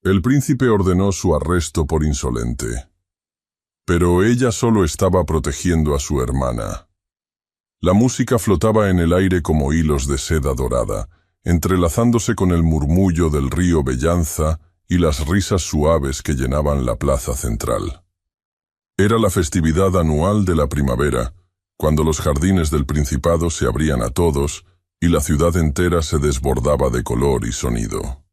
El príncipe ordenó su arresto por insolente. Pero ella solo estaba protegiendo a su hermana. La música flotaba en el aire como hilos de seda dorada, entrelazándose con el murmullo del río Bellanza y las risas suaves que llenaban la plaza central. Era la festividad anual de la primavera, cuando los jardines del Principado se abrían a todos y la ciudad entera se desbordaba de color y sonido.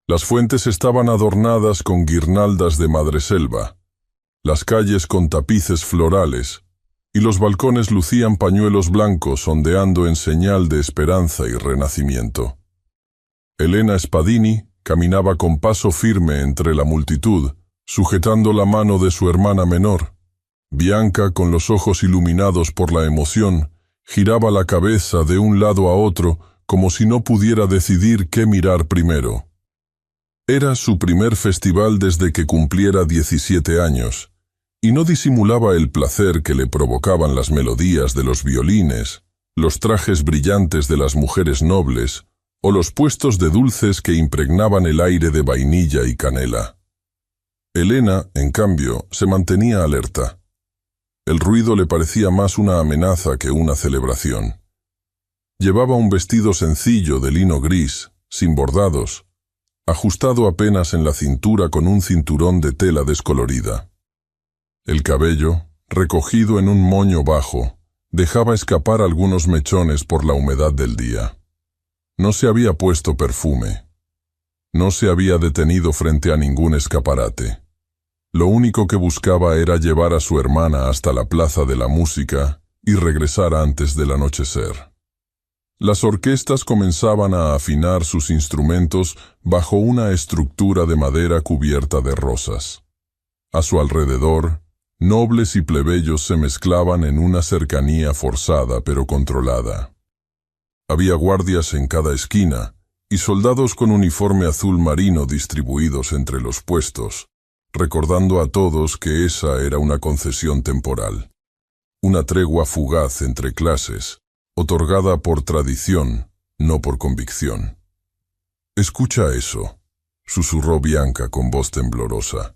Las fuentes estaban adornadas con guirnaldas de madreselva, las calles con tapices florales, y los balcones lucían pañuelos blancos ondeando en señal de esperanza y renacimiento. Elena Spadini caminaba con paso firme entre la multitud, sujetando la mano de su hermana menor. Bianca, con los ojos iluminados por la emoción, giraba la cabeza de un lado a otro como si no pudiera decidir qué mirar primero. Era su primer festival desde que cumpliera 17 años, y no disimulaba el placer que le provocaban las melodías de los violines, los trajes brillantes de las mujeres nobles, o los puestos de dulces que impregnaban el aire de vainilla y canela. Elena, en cambio, se mantenía alerta. El ruido le parecía más una amenaza que una celebración. Llevaba un vestido sencillo de lino gris, sin bordados, ajustado apenas en la cintura con un cinturón de tela descolorida. El cabello, recogido en un moño bajo, dejaba escapar algunos mechones por la humedad del día. No se había puesto perfume. No se había detenido frente a ningún escaparate. Lo único que buscaba era llevar a su hermana hasta la plaza de la música y regresar antes del anochecer. Las orquestas comenzaban a afinar sus instrumentos bajo una estructura de madera cubierta de rosas. A su alrededor, nobles y plebeyos se mezclaban en una cercanía forzada pero controlada. Había guardias en cada esquina y soldados con uniforme azul marino distribuidos entre los puestos, recordando a todos que esa era una concesión temporal, una tregua fugaz entre clases, otorgada por tradición, no por convicción. «Escucha eso», susurró Bianca con voz temblorosa.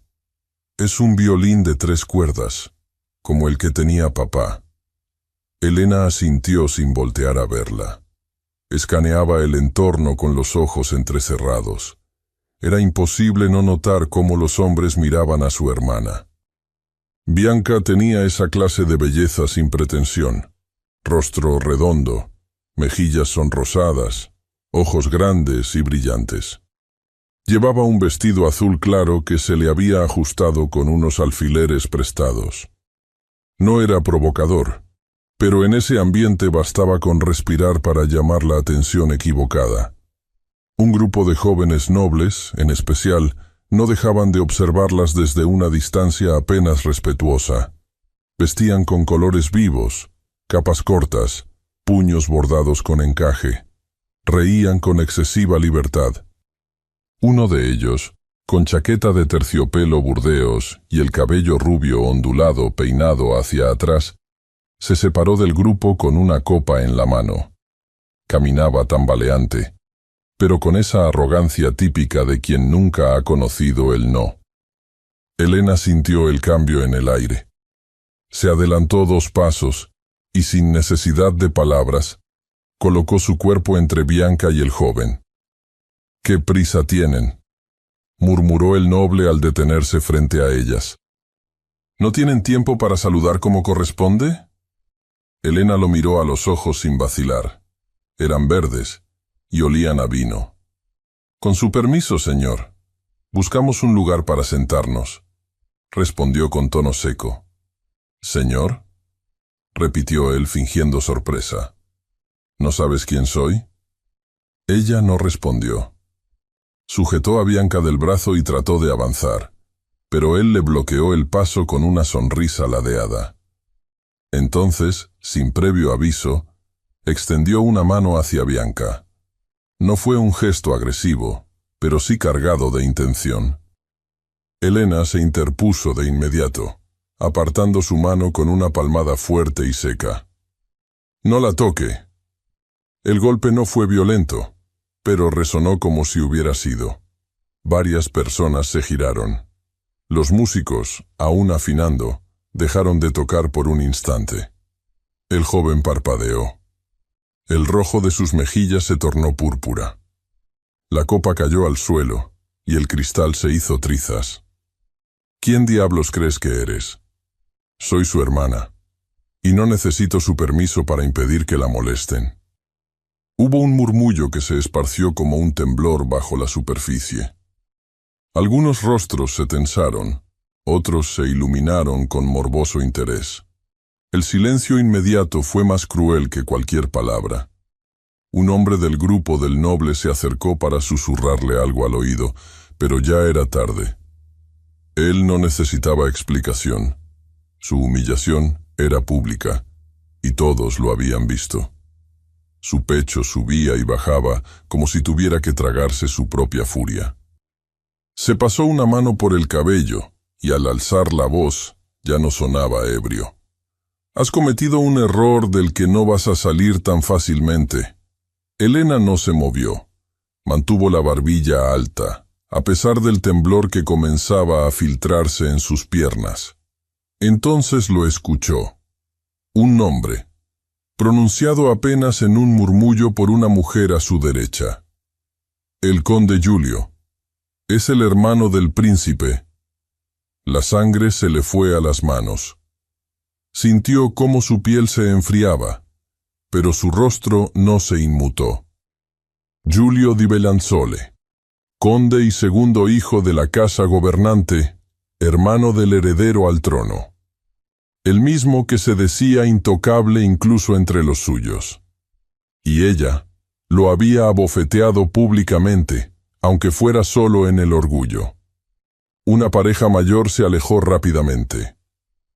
«Es un violín de 3 cuerdas, como el que tenía papá». Elena asintió sin voltear a verla. Escaneaba el entorno con los ojos entrecerrados. Era imposible no notar cómo los hombres miraban a su hermana. Bianca tenía esa clase de belleza sin pretensión. Rostro redondo, mejillas sonrosadas, ojos grandes y brillantes. Llevaba un vestido azul claro que se le había ajustado con unos alfileres prestados. No era provocador, pero en ese ambiente bastaba con respirar para llamar la atención equivocada. Un grupo de jóvenes nobles, en especial, no dejaban de observarlas desde una distancia apenas respetuosa. Vestían con colores vivos, capas cortas, puños bordados con encaje. Reían con excesiva libertad. Uno de ellos, con chaqueta de terciopelo burdeos y el cabello rubio ondulado peinado hacia atrás, se separó del grupo con una copa en la mano. Caminaba tambaleante, pero con esa arrogancia típica de quien nunca ha conocido el no. Elena sintió el cambio en el aire. Se adelantó 2 pasos y, sin necesidad de palabras, colocó su cuerpo entre Bianca y el joven. «¿Qué prisa tienen?», murmuró el noble al detenerse frente a ellas. «¿No tienen tiempo para saludar como corresponde?». Elena lo miró a los ojos sin vacilar. Eran verdes y olían a vino. «Con su permiso, señor. Buscamos un lugar para sentarnos», respondió con tono seco. «¿Señor?», repitió él fingiendo sorpresa. «¿No sabes quién soy?». Ella no respondió. Sujetó a Bianca del brazo y trató de avanzar, pero él le bloqueó el paso con una sonrisa ladeada. Entonces, sin previo aviso, extendió una mano hacia Bianca. No fue un gesto agresivo, pero sí cargado de intención. Elena se interpuso de inmediato, apartando su mano con una palmada fuerte y seca. «No la toque». El golpe no fue violento, pero resonó como si hubiera sido. Varias personas se giraron. Los músicos, aún afinando, dejaron de tocar por un instante. El joven parpadeó. El rojo de sus mejillas se tornó púrpura. La copa cayó al suelo y el cristal se hizo trizas. ¿Quién diablos crees que eres? Soy su hermana, y no necesito su permiso para impedir que la molesten. Hubo un murmullo que se esparció como un temblor bajo la superficie. Algunos rostros se tensaron, otros se iluminaron con morboso interés. El silencio inmediato fue más cruel que cualquier palabra. Un hombre del grupo del noble se acercó para susurrarle algo al oído, pero ya era tarde. Él no necesitaba explicación. Su humillación era pública, y todos lo habían visto. Su pecho subía y bajaba como si tuviera que tragarse su propia furia. Se pasó una mano por el cabello, y al alzar la voz, ya no sonaba ebrio. Has cometido un error del que no vas a salir tan fácilmente. Elena no se movió. Mantuvo la barbilla alta, a pesar del temblor que comenzaba a filtrarse en sus piernas. Entonces lo escuchó. Un nombre, pronunciado apenas en un murmullo por una mujer a su derecha. El conde Giulio. Es el hermano del príncipe. La sangre se le fue a las manos. Sintió cómo su piel se enfriaba, pero su rostro no se inmutó. Giulio di Bellanzole, conde y segundo hijo de la casa gobernante, hermano del heredero al trono. El mismo que se decía intocable incluso entre los suyos. Y ella lo había abofeteado públicamente, aunque fuera solo en el orgullo. Una pareja mayor se alejó rápidamente.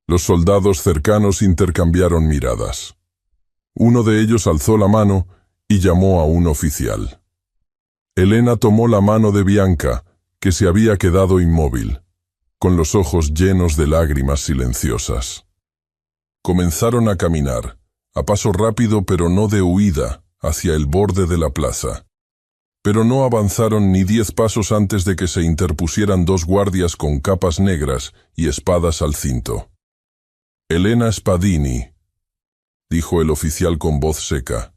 Los soldados cercanos intercambiaron miradas. Uno de ellos alzó la mano y llamó a un oficial. Elena tomó la mano de Bianca, que se había quedado inmóvil, con los ojos llenos de lágrimas silenciosas. Comenzaron a caminar, a paso rápido pero no de huida, hacia el borde de la plaza. Pero no avanzaron ni 10 pasos antes de que se interpusieran 2 guardias con capas negras y espadas al cinto. Elena Spadini, dijo el oficial con voz seca.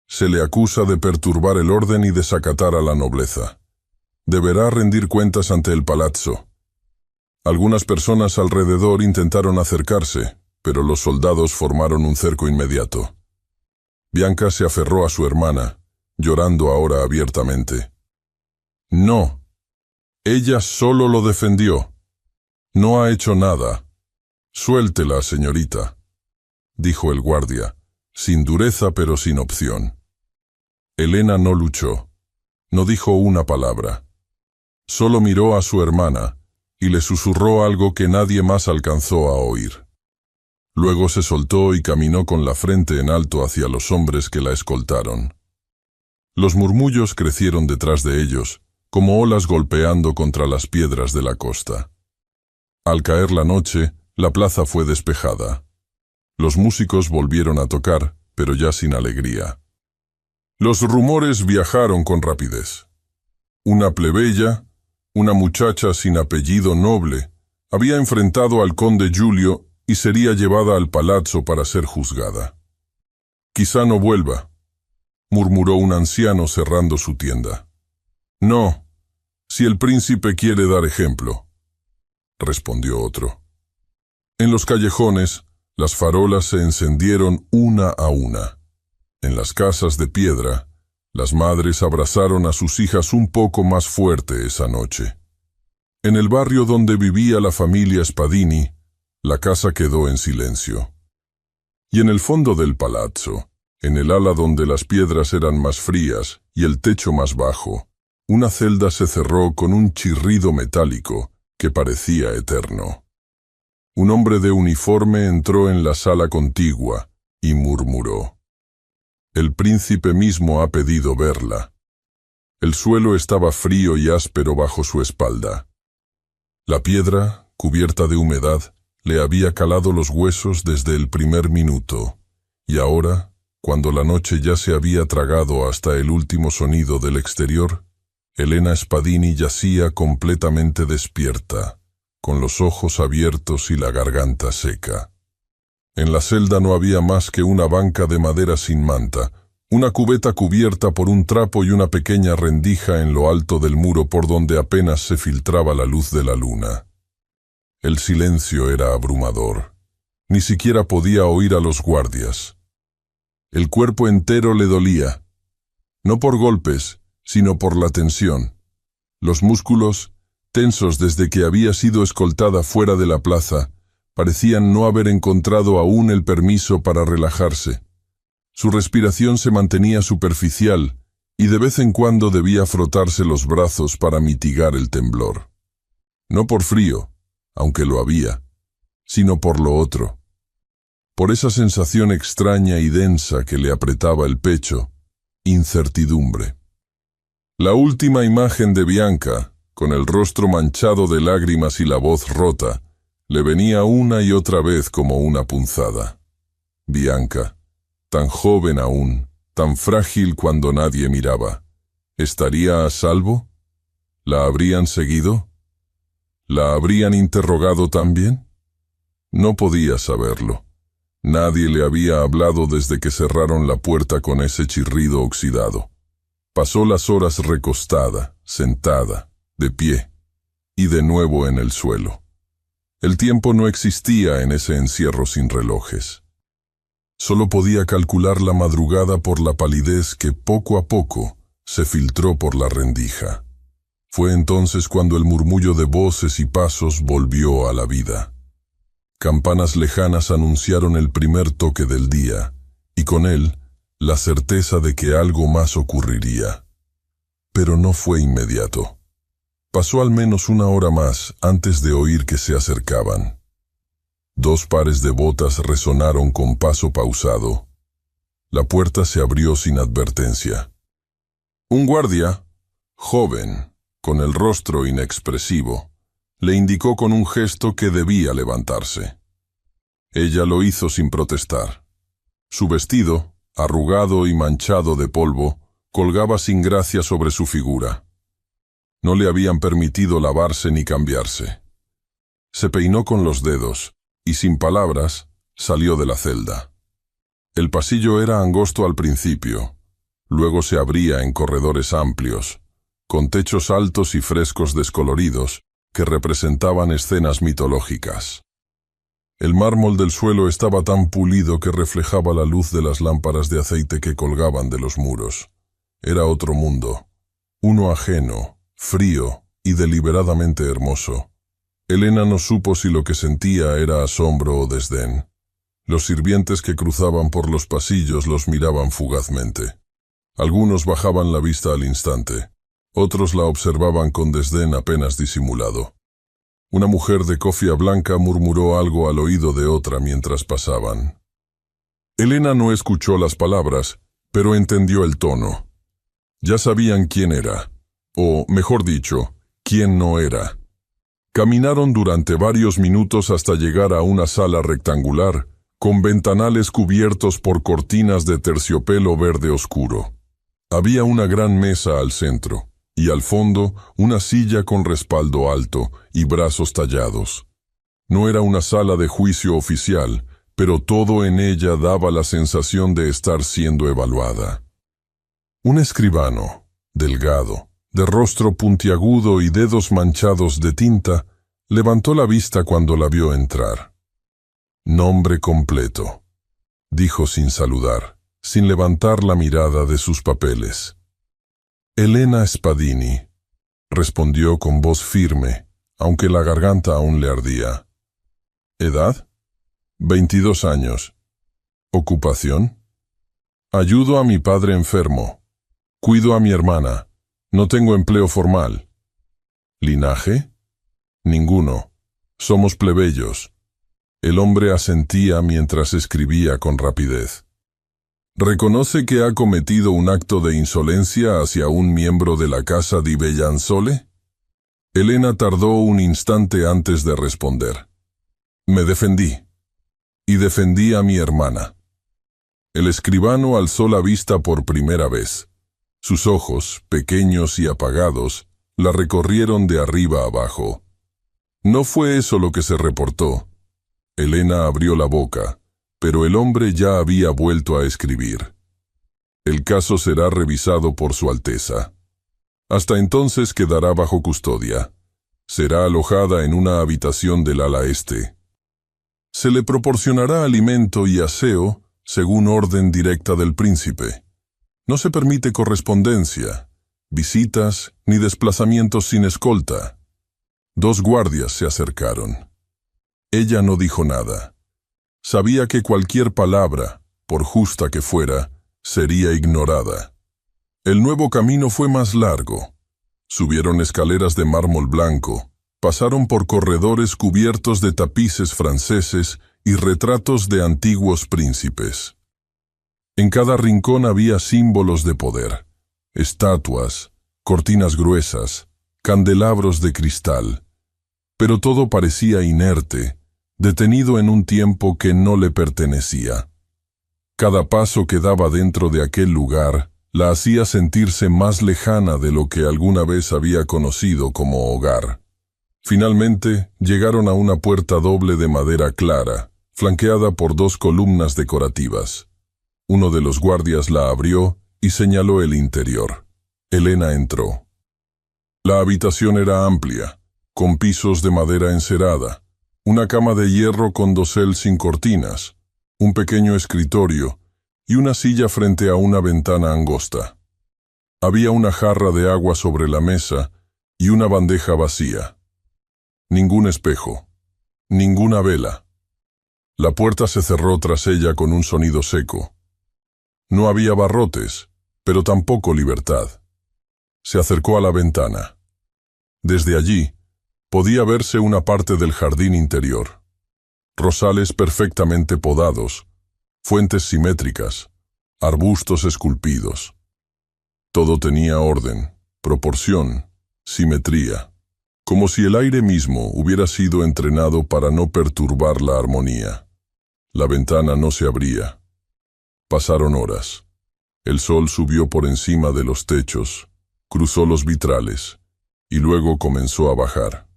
Se le acusa de perturbar el orden y desacatar a la nobleza. Deberá rendir cuentas ante el palazzo. Algunas personas alrededor intentaron acercarse, pero los soldados formaron un cerco inmediato. Bianca se aferró a su hermana, llorando ahora abiertamente. No. Ella solo lo defendió. No ha hecho nada. Suéltela, señorita, dijo el guardia, sin dureza pero sin opción. Elena no luchó. No dijo una palabra. Solo miró a su hermana y le susurró algo que nadie más alcanzó a oír. Luego se soltó y caminó con la frente en alto hacia los hombres que la escoltaron. Los murmullos crecieron detrás de ellos, como olas golpeando contra las piedras de la costa. Al caer la noche, la plaza fue despejada. Los músicos volvieron a tocar, pero ya sin alegría. Los rumores viajaron con rapidez. Una plebeya, una muchacha sin apellido noble, había enfrentado al conde Giulio y sería llevada al palazzo para ser juzgada. Quizá no vuelva, murmuró un anciano cerrando su tienda. No, si el príncipe quiere dar ejemplo, respondió otro. En los callejones, las farolas se encendieron una a una. En las casas de piedra, las madres abrazaron a sus hijas un poco más fuerte esa noche. En el barrio donde vivía la familia Spadini, la casa quedó en silencio. Y en el fondo del palazzo, en el ala donde las piedras eran más frías y el techo más bajo, una celda se cerró con un chirrido metálico que parecía eterno. Un hombre de uniforme entró en la sala contigua y murmuró. El príncipe mismo ha pedido verla. El suelo estaba frío y áspero bajo su espalda. La piedra, cubierta de humedad, le había calado los huesos desde el primer minuto, y ahora, cuando la noche ya se había tragado hasta el último sonido del exterior, Elena Spadini yacía completamente despierta, con los ojos abiertos y la garganta seca. En la celda no había más que una banca de madera sin manta, una cubeta cubierta por un trapo y una pequeña rendija en lo alto del muro por donde apenas se filtraba la luz de la luna. El silencio era abrumador. Ni siquiera podía oír a los guardias. El cuerpo entero le dolía, no por golpes, sino por la tensión. Los músculos, tensos desde que había sido escoltada fuera de la plaza, parecían no haber encontrado aún el permiso para relajarse. Su respiración se mantenía superficial y de vez en cuando debía frotarse los brazos para mitigar el temblor. No por frío, aunque lo había, sino por lo otro. Por esa sensación extraña y densa que le apretaba el pecho, incertidumbre. La última imagen de Bianca, con el rostro manchado de lágrimas y la voz rota, le venía una y otra vez como una punzada. Bianca, tan joven aún, tan frágil cuando nadie miraba, ¿estaría a salvo? ¿La habrían seguido? ¿La habrían interrogado también? No podía saberlo. Nadie le había hablado desde que cerraron la puerta con ese chirrido oxidado. Pasó las horas recostada, sentada, de pie, y de nuevo en el suelo. El tiempo no existía en ese encierro sin relojes. Solo podía calcular la madrugada por la palidez que poco a poco se filtró por la rendija. Fue entonces cuando el murmullo de voces y pasos volvió a la vida. Campanas lejanas anunciaron el primer toque del día, y con él la certeza de que algo más ocurriría. Pero no fue inmediato. Pasó al menos una hora más antes de oír que se acercaban. 2 pares de botas resonaron con paso pausado. La puerta se abrió sin advertencia. Un guardia, joven, con el rostro inexpresivo, le indicó con un gesto que debía levantarse. Ella lo hizo sin protestar. Su vestido, arrugado y manchado de polvo, colgaba sin gracia sobre su figura. No le habían permitido lavarse ni cambiarse. Se peinó con los dedos y, sin palabras, salió de la celda. El pasillo era angosto al principio, luego se abría en corredores amplios, con techos altos y frescos descoloridos, que representaban escenas mitológicas. El mármol del suelo estaba tan pulido que reflejaba la luz de las lámparas de aceite que colgaban de los muros. Era otro mundo, uno ajeno, frío y deliberadamente hermoso. Elena no supo si lo que sentía era asombro o desdén. Los sirvientes que cruzaban por los pasillos los miraban fugazmente. Algunos bajaban la vista al instante. Otros la observaban con desdén apenas disimulado. Una mujer de cofia blanca murmuró algo al oído de otra mientras pasaban. Elena no escuchó las palabras, pero entendió el tono. Ya sabían quién era, o, mejor dicho, quién no era. Caminaron durante varios minutos hasta llegar a una sala rectangular, con ventanales cubiertos por cortinas de terciopelo verde oscuro. Había una gran mesa al centro, y al fondo una silla con respaldo alto y brazos tallados. No era una sala de juicio oficial, pero todo en ella daba la sensación de estar siendo evaluada. Un escribano, delgado, de rostro puntiagudo y dedos manchados de tinta, levantó la vista cuando la vio entrar. Nombre completo, dijo sin saludar, sin levantar la mirada de sus papeles. Elena Spadini, respondió con voz firme, aunque la garganta aún le ardía. ¿Edad? 22 años. ¿Ocupación? Ayudo a mi padre enfermo. Cuido a mi hermana. No tengo empleo formal. ¿Linaje? Ninguno. Somos plebeyos. El hombre asentía mientras escribía con rapidez. ¿Reconoce que ha cometido un acto de insolencia hacia un miembro de la casa di Bellansole? Elena tardó un instante antes de responder. Me defendí. Y defendí a mi hermana. El escribano alzó la vista por primera vez. Sus ojos, pequeños y apagados, la recorrieron de arriba abajo. No fue eso lo que se reportó. Elena abrió la boca, pero el hombre ya había vuelto a escribir. El caso será revisado por Su Alteza. Hasta entonces quedará bajo custodia. Será alojada en una habitación del ala este. Se le proporcionará alimento y aseo según orden directa del príncipe. No se permite correspondencia, visitas ni desplazamientos sin escolta. 2 guardias se acercaron. Ella no dijo nada. Sabía que cualquier palabra, por justa que fuera, sería ignorada. El nuevo camino fue más largo. Subieron escaleras de mármol blanco, pasaron por corredores cubiertos de tapices franceses y retratos de antiguos príncipes. En cada rincón había símbolos de poder, estatuas, cortinas gruesas, candelabros de cristal, pero todo parecía inerte, detenido en un tiempo que no le pertenecía. Cada paso que daba dentro de aquel lugar la hacía sentirse más lejana de lo que alguna vez había conocido como hogar. Finalmente, llegaron a una puerta doble de madera clara, flanqueada por 2 columnas decorativas. Uno de los guardias la abrió y señaló el interior. Elena entró. La habitación era amplia, con pisos de madera encerada, una cama de hierro con dosel sin cortinas, un pequeño escritorio y una silla frente a una ventana angosta. Había una jarra de agua sobre la mesa y una bandeja vacía. Ningún espejo, ninguna vela. La puerta se cerró tras ella con un sonido seco. No había barrotes, pero tampoco libertad. Se acercó a la ventana. Desde allí, podía verse una parte del jardín interior. Rosales perfectamente podados, fuentes simétricas, arbustos esculpidos. Todo tenía orden, proporción, simetría, como si el aire mismo hubiera sido entrenado para no perturbar la armonía. La ventana no se abría. Pasaron horas. El sol subió por encima de los techos, cruzó los vitrales, y luego comenzó a bajar.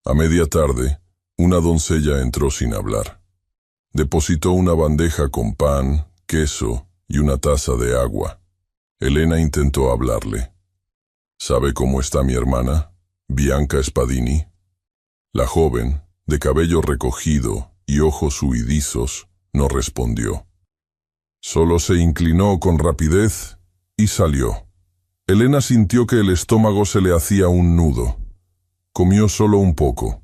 A media tarde, una doncella entró sin hablar. Depositó una bandeja con pan, queso y una taza de agua. Elena intentó hablarle. ¿Sabe cómo está mi hermana, Bianca Spadini? La joven, de cabello recogido y ojos huidizos, no respondió. Solo se inclinó con rapidez y salió. Elena sintió que el estómago se le hacía un nudo. Comió solo un poco.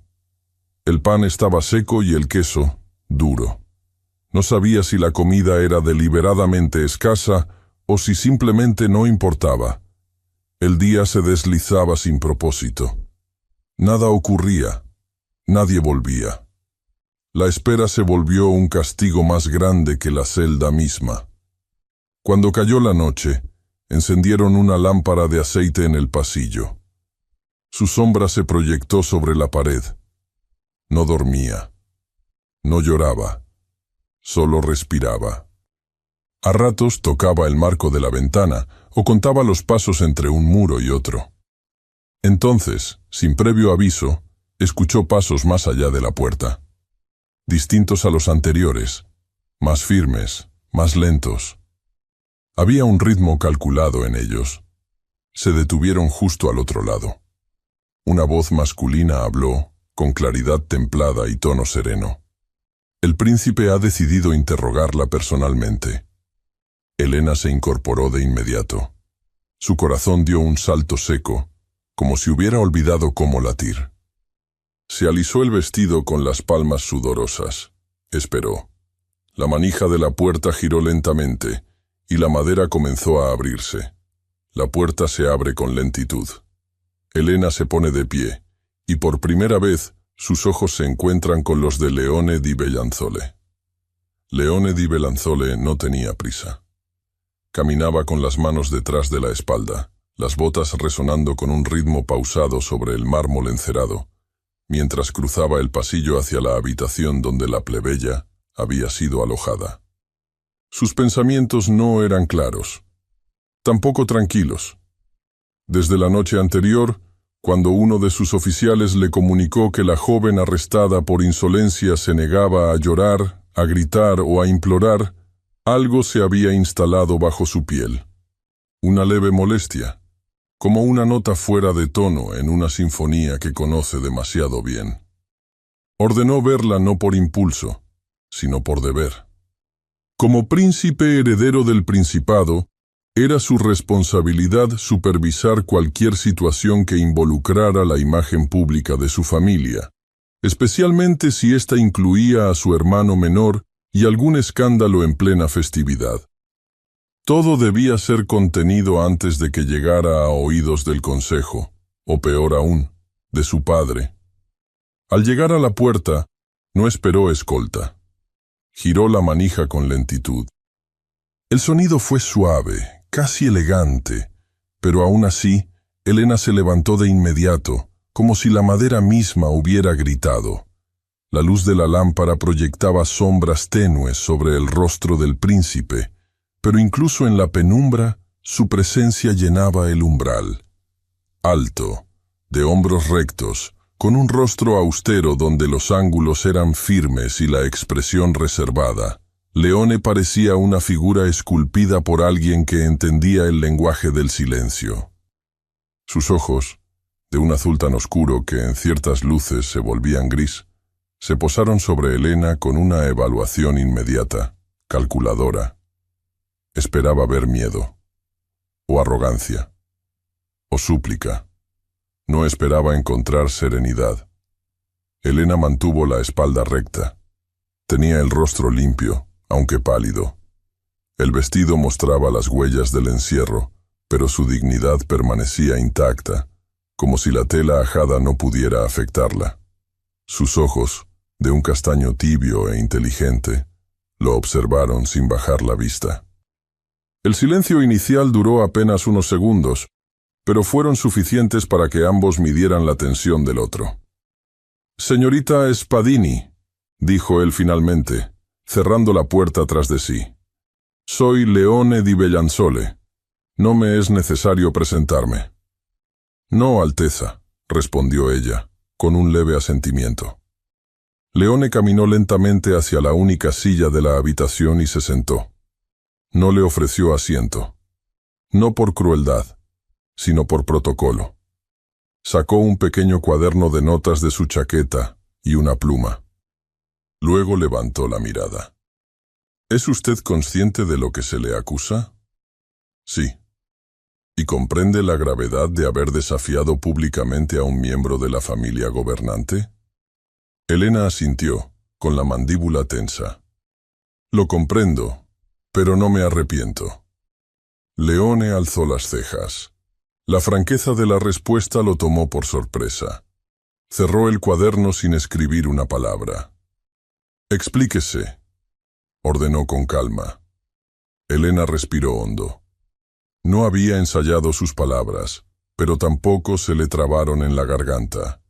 El pan estaba seco y el queso duro. No sabía si la comida era deliberadamente escasa o si simplemente no importaba. El día se deslizaba sin propósito. Nada ocurría. Nadie volvía. La espera se volvió un castigo más grande que la celda misma. Cuando cayó la noche, encendieron una lámpara de aceite en el pasillo. Su sombra se proyectó sobre la pared. No dormía. No lloraba. Solo respiraba. A ratos tocaba el marco de la ventana o contaba los pasos entre un muro y otro. Entonces, sin previo aviso, escuchó pasos más allá de la puerta. Distintos a los anteriores, más firmes, más lentos. Había un ritmo calculado en ellos. Se detuvieron justo al otro lado. Una voz masculina habló, con claridad templada y tono sereno. El príncipe ha decidido interrogarla personalmente. Elena se incorporó de inmediato. Su corazón dio un salto seco, como si hubiera olvidado cómo latir. Se alisó el vestido con las palmas sudorosas. Esperó. La manija de la puerta giró lentamente, y la madera comenzó a abrirse. La puerta se abre con lentitud. Elena se pone de pie, y por primera vez sus ojos se encuentran con los de Leone di Bellanzole. Leone di Bellanzole no tenía prisa. Caminaba con las manos detrás de la espalda, las botas resonando con un ritmo pausado sobre el mármol encerado, mientras cruzaba el pasillo hacia la habitación donde la plebeya había sido alojada. Sus pensamientos no eran claros. tampoco tranquilos. Desde la noche anterior, cuando uno de sus oficiales le comunicó que la joven arrestada por insolencia se negaba a llorar, a gritar o a implorar, algo se había instalado bajo su piel. Una leve molestia, como una nota fuera de tono en una sinfonía que conoce demasiado bien. Ordenó verla no por impulso, sino por deber. Como príncipe heredero del principado, era su responsabilidad supervisar cualquier situación que involucrara la imagen pública de su familia, especialmente si ésta incluía a su hermano menor y algún escándalo en plena festividad. Todo debía ser contenido antes de que llegara a oídos del consejo, o peor aún, de su padre. Al llegar a la puerta, no esperó escolta. Giró la manija con lentitud. El sonido fue suave, casi elegante, pero aún así, Elena se levantó de inmediato, como si la madera misma hubiera gritado. La luz de la lámpara proyectaba sombras tenues sobre el rostro del príncipe, pero incluso en la penumbra, su presencia llenaba el umbral. Alto, de hombros rectos, con un rostro austero donde los ángulos eran firmes y la expresión reservada, Leone parecía una figura esculpida por alguien que entendía el lenguaje del silencio. Sus ojos, de un azul tan oscuro que en ciertas luces se volvían gris, se posaron sobre Elena con una evaluación inmediata, calculadora. Esperaba ver miedo, o arrogancia, o súplica. No esperaba encontrar serenidad. Elena mantuvo la espalda recta. Tenía el rostro limpio, aunque pálido. El vestido mostraba las huellas del encierro, pero su dignidad permanecía intacta, como si la tela ajada no pudiera afectarla. Sus ojos, de un castaño tibio e inteligente, lo observaron sin bajar la vista. El silencio inicial duró apenas unos segundos, pero fueron suficientes para que ambos midieran la tensión del otro. «Señorita Spadini», dijo él finalmente, cerrando la puerta tras de sí. «Soy Leone di Bellansole. No me es necesario presentarme». «No, Alteza», respondió ella, con un leve asentimiento. Leone caminó lentamente hacia la única silla de la habitación y se sentó. No le ofreció asiento. No por crueldad, sino por protocolo. Sacó un pequeño cuaderno de notas de su chaqueta y una pluma. Luego levantó la mirada. ¿Es usted consciente de lo que se le acusa? Sí. ¿Y comprende la gravedad de haber desafiado públicamente a un miembro de la familia gobernante? Elena asintió, con la mandíbula tensa. Lo comprendo, pero no me arrepiento. Leone alzó las cejas. La franqueza de la respuesta lo tomó por sorpresa. Cerró el cuaderno sin escribir una palabra. «Explíquese», ordenó con calma. Elena respiró hondo. No había ensayado sus palabras, pero tampoco se le trabaron en la garganta.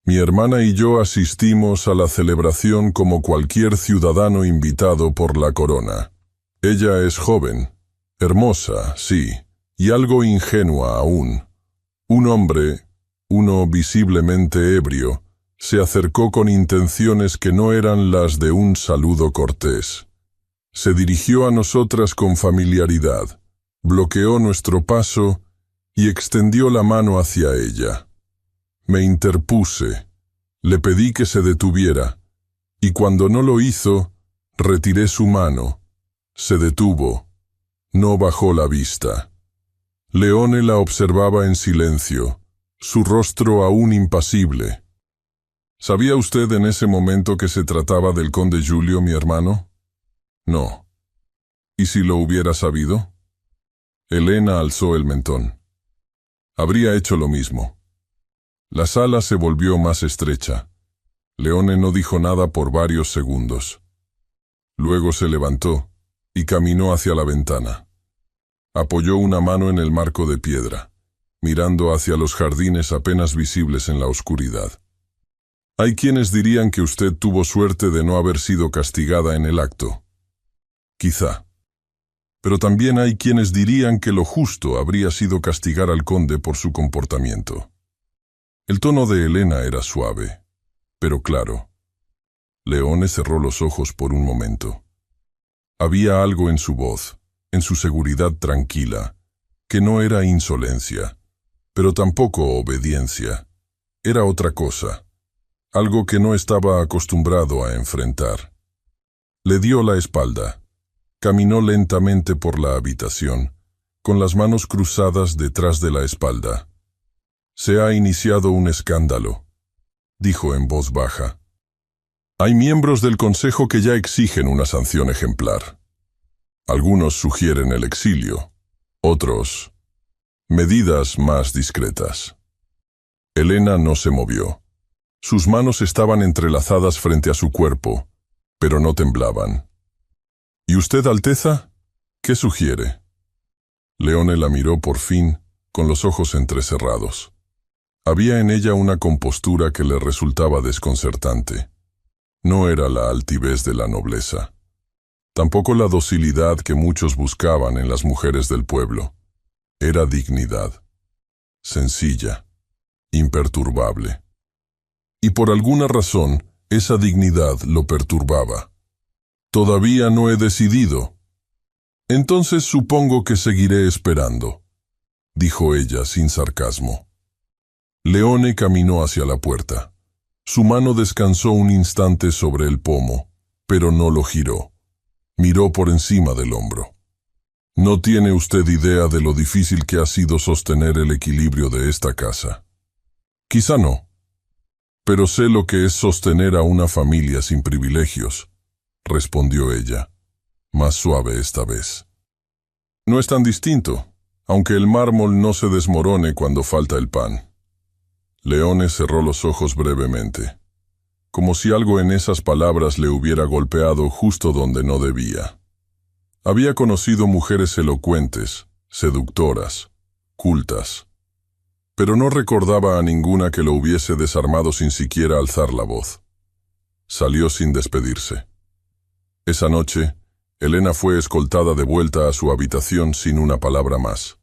«Mi hermana y yo asistimos a la celebración como cualquier ciudadano invitado por la corona. Ella es joven, hermosa, sí, y algo ingenua aún. Un hombre, uno visiblemente ebrio, se acercó con intenciones que no eran las de un saludo cortés. Se dirigió a nosotras con familiaridad, bloqueó nuestro paso y extendió la mano hacia ella. Me interpuse, le pedí que se detuviera, y cuando no lo hizo, retiré su mano. Se detuvo, no bajó la vista. Leone la observaba en silencio, su rostro aún impasible. ¿Sabía usted en ese momento que se trataba del conde Giulio, mi hermano? No. ¿Y si lo hubiera sabido? Elena alzó el mentón. Habría hecho lo mismo. La sala se volvió más estrecha. Leone no dijo nada por varios segundos. Luego se levantó y caminó hacia la ventana. Apoyó una mano en el marco de piedra, mirando hacia los jardines apenas visibles en la oscuridad. Hay quienes dirían que usted tuvo suerte de no haber sido castigada en el acto. Quizá. pero también hay quienes dirían que lo justo habría sido castigar al conde por su comportamiento. El tono de Elena era suave, pero claro. Leone cerró los ojos por un momento. Había algo en su voz, en su seguridad tranquila, que no era insolencia, pero tampoco obediencia. Era otra cosa, algo que no estaba acostumbrado a enfrentar. Le dio la espalda. Caminó lentamente por la habitación, con las manos cruzadas detrás de la espalda. «Se ha iniciado un escándalo», dijo en voz baja. «Hay miembros del Consejo que ya exigen una sanción ejemplar. Algunos sugieren el exilio, otros, medidas más discretas». Elena no se movió. Sus manos estaban entrelazadas frente a su cuerpo, pero no temblaban. «¿Y usted, Alteza? ¿Qué sugiere?» Leone la miró por fin, con los ojos entrecerrados. Había en ella una compostura que le resultaba desconcertante. No era la altivez de la nobleza. Tampoco la docilidad que muchos buscaban en las mujeres del pueblo. Era dignidad. Sencilla, imperturbable. Y por alguna razón, esa dignidad lo perturbaba. «Todavía no he decidido». «Entonces supongo que seguiré esperando», dijo ella sin sarcasmo. Leone caminó hacia la puerta. Su mano descansó un instante sobre el pomo, pero no lo giró. Miró por encima del hombro. «No tiene usted idea de lo difícil que ha sido sostener el equilibrio de esta casa». «Quizá no. Pero sé lo que es sostener a una familia sin privilegios», respondió ella, más suave esta vez. «No es tan distinto, aunque el mármol no se desmorone cuando falta el pan». Leone cerró los ojos brevemente, como si algo en esas palabras le hubiera golpeado justo donde no debía. Había conocido mujeres elocuentes, seductoras, cultas, pero no recordaba a ninguna que lo hubiese desarmado sin siquiera alzar la voz. Salió sin despedirse. Esa noche, Elena fue escoltada de vuelta a su habitación sin una palabra más.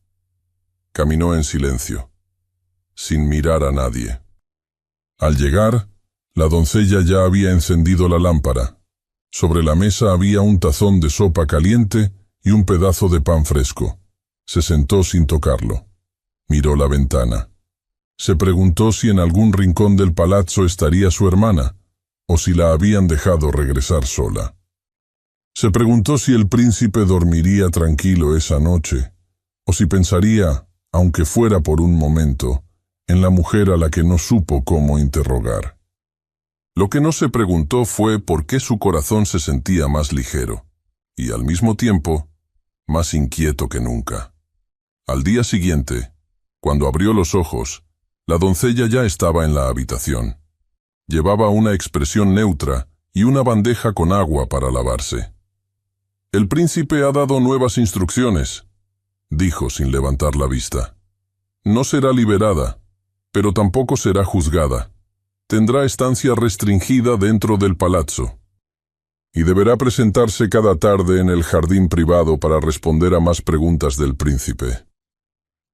Caminó en silencio, sin mirar a nadie. Al llegar, la doncella ya había encendido la lámpara. Sobre la mesa había un tazón de sopa caliente y un pedazo de pan fresco. Se sentó sin tocarlo. Miró la ventana. Se preguntó si en algún rincón del palazzo estaría su hermana, o si la habían dejado regresar sola. Se preguntó si el príncipe dormiría tranquilo esa noche, o si pensaría, aunque fuera por un momento, en la mujer a la que no supo cómo interrogar. Lo que no se preguntó fue por qué su corazón se sentía más ligero, y al mismo tiempo, más inquieto que nunca. Al día siguiente, cuando abrió los ojos, la doncella ya estaba en la habitación. Llevaba una expresión neutra y una bandeja con agua para lavarse. «El príncipe ha dado nuevas instrucciones», dijo sin levantar la vista. «No será liberada, pero tampoco será juzgada. Tendrá estancia restringida dentro del palazzo. Y deberá presentarse cada tarde en el jardín privado para responder a más preguntas del príncipe».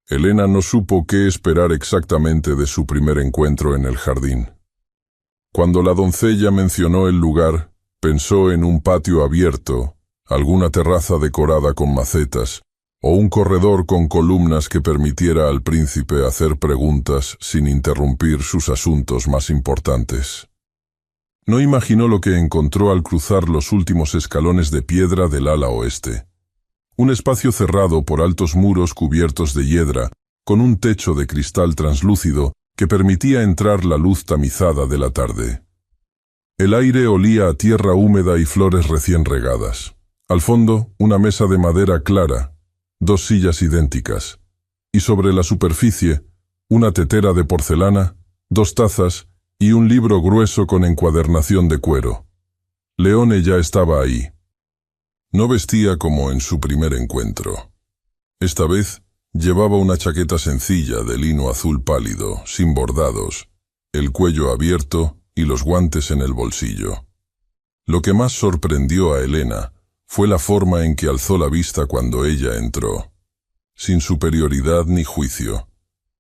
Elena no supo qué esperar exactamente de su primer encuentro en el jardín. Cuando la doncella mencionó el lugar, pensó en un patio abierto, alguna terraza decorada con macetas, o un corredor con columnas que permitiera al príncipe hacer preguntas sin interrumpir sus asuntos más importantes. No imaginó lo que encontró al cruzar los últimos escalones de piedra del ala oeste. Un espacio cerrado por altos muros cubiertos de hiedra, con un techo de cristal translúcido que permitía entrar la luz tamizada de la tarde. El aire olía a tierra húmeda y flores recién regadas. Al fondo, una mesa de madera clara, 2 sillas idénticas, y sobre la superficie, una tetera de porcelana, 2 tazas y un libro grueso con encuadernación de cuero. Leone ya estaba ahí. No vestía como en su primer encuentro. Esta vez llevaba una chaqueta sencilla de lino azul pálido, sin bordados, el cuello abierto y los guantes en el bolsillo. Lo que más sorprendió a Elena Fue la forma en que alzó la vista cuando ella entró, sin superioridad ni juicio,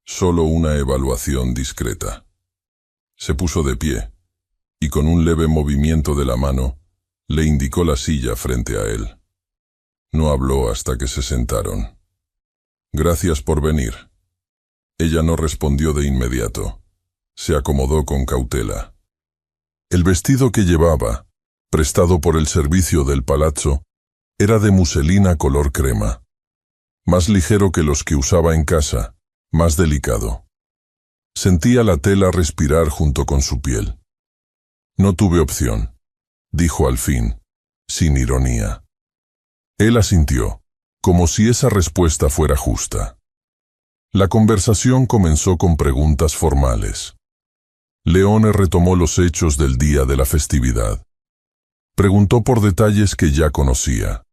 solo una evaluación discreta. Se puso de pie, y con un leve movimiento de la mano, le indicó la silla frente a él. No habló hasta que se sentaron. «Gracias por venir». Ella no respondió de inmediato. Se acomodó con cautela. El vestido que llevaba, prestado por el servicio del palazzo, era de muselina color crema, más ligero que los que usaba en casa, más delicado. Sentía la tela respirar junto con su piel. «No tuve opción», dijo al fin, sin ironía. Él asintió, como si esa respuesta fuera justa. La conversación comenzó con preguntas formales. Leone retomó los hechos del día de la festividad. Preguntó por detalles que ya conocía.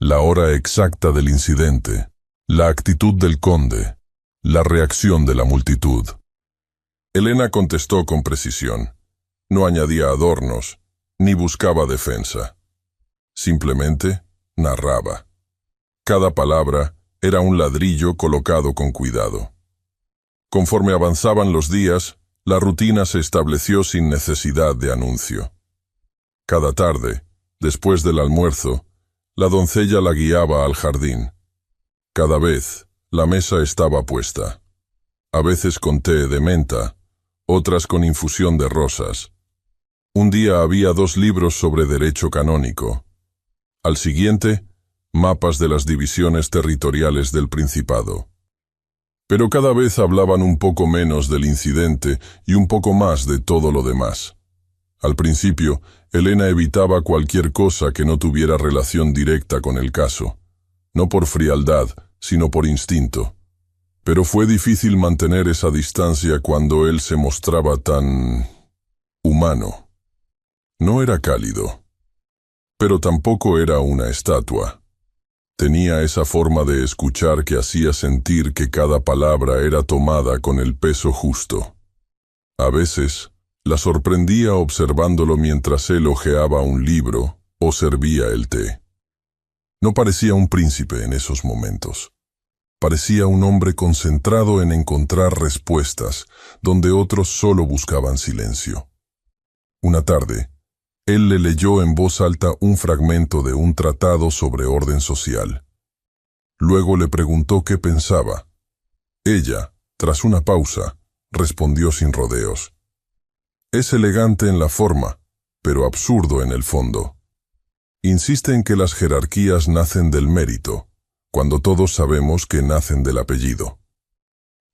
La hora exacta del incidente, la actitud del conde, la reacción de la multitud. Elena contestó con precisión. No añadía adornos, ni buscaba defensa. Simplemente narraba. Cada palabra era un ladrillo colocado con cuidado. Conforme avanzaban los días, la rutina se estableció sin necesidad de anuncio. Cada tarde, después del almuerzo, la doncella la guiaba al jardín. Cada vez, la mesa estaba puesta. A veces con té de menta, otras con infusión de rosas. Un día había 2 libros sobre derecho canónico. Al siguiente, mapas de las divisiones territoriales del Principado. Pero cada vez hablaban un poco menos del incidente y un poco más de todo lo demás. Al principio, Elena evitaba cualquier cosa que no tuviera relación directa con el caso, no por frialdad, sino por instinto. Pero fue difícil mantener esa distancia cuando él se mostraba tan humano. No era cálido, pero tampoco era una estatua. Tenía esa forma de escuchar que hacía sentir que cada palabra era tomada con el peso justo. A veces, la sorprendía observándolo mientras él hojeaba un libro o servía el té. No parecía un príncipe en esos momentos. Parecía un hombre concentrado en encontrar respuestas, donde otros solo buscaban silencio. Una tarde, él le leyó en voz alta un fragmento de un tratado sobre orden social. Luego le preguntó qué pensaba. Ella, tras una pausa, respondió sin rodeos. Es elegante en la forma, pero absurdo en el fondo. Insiste en que las jerarquías nacen del mérito, cuando todos sabemos que nacen del apellido.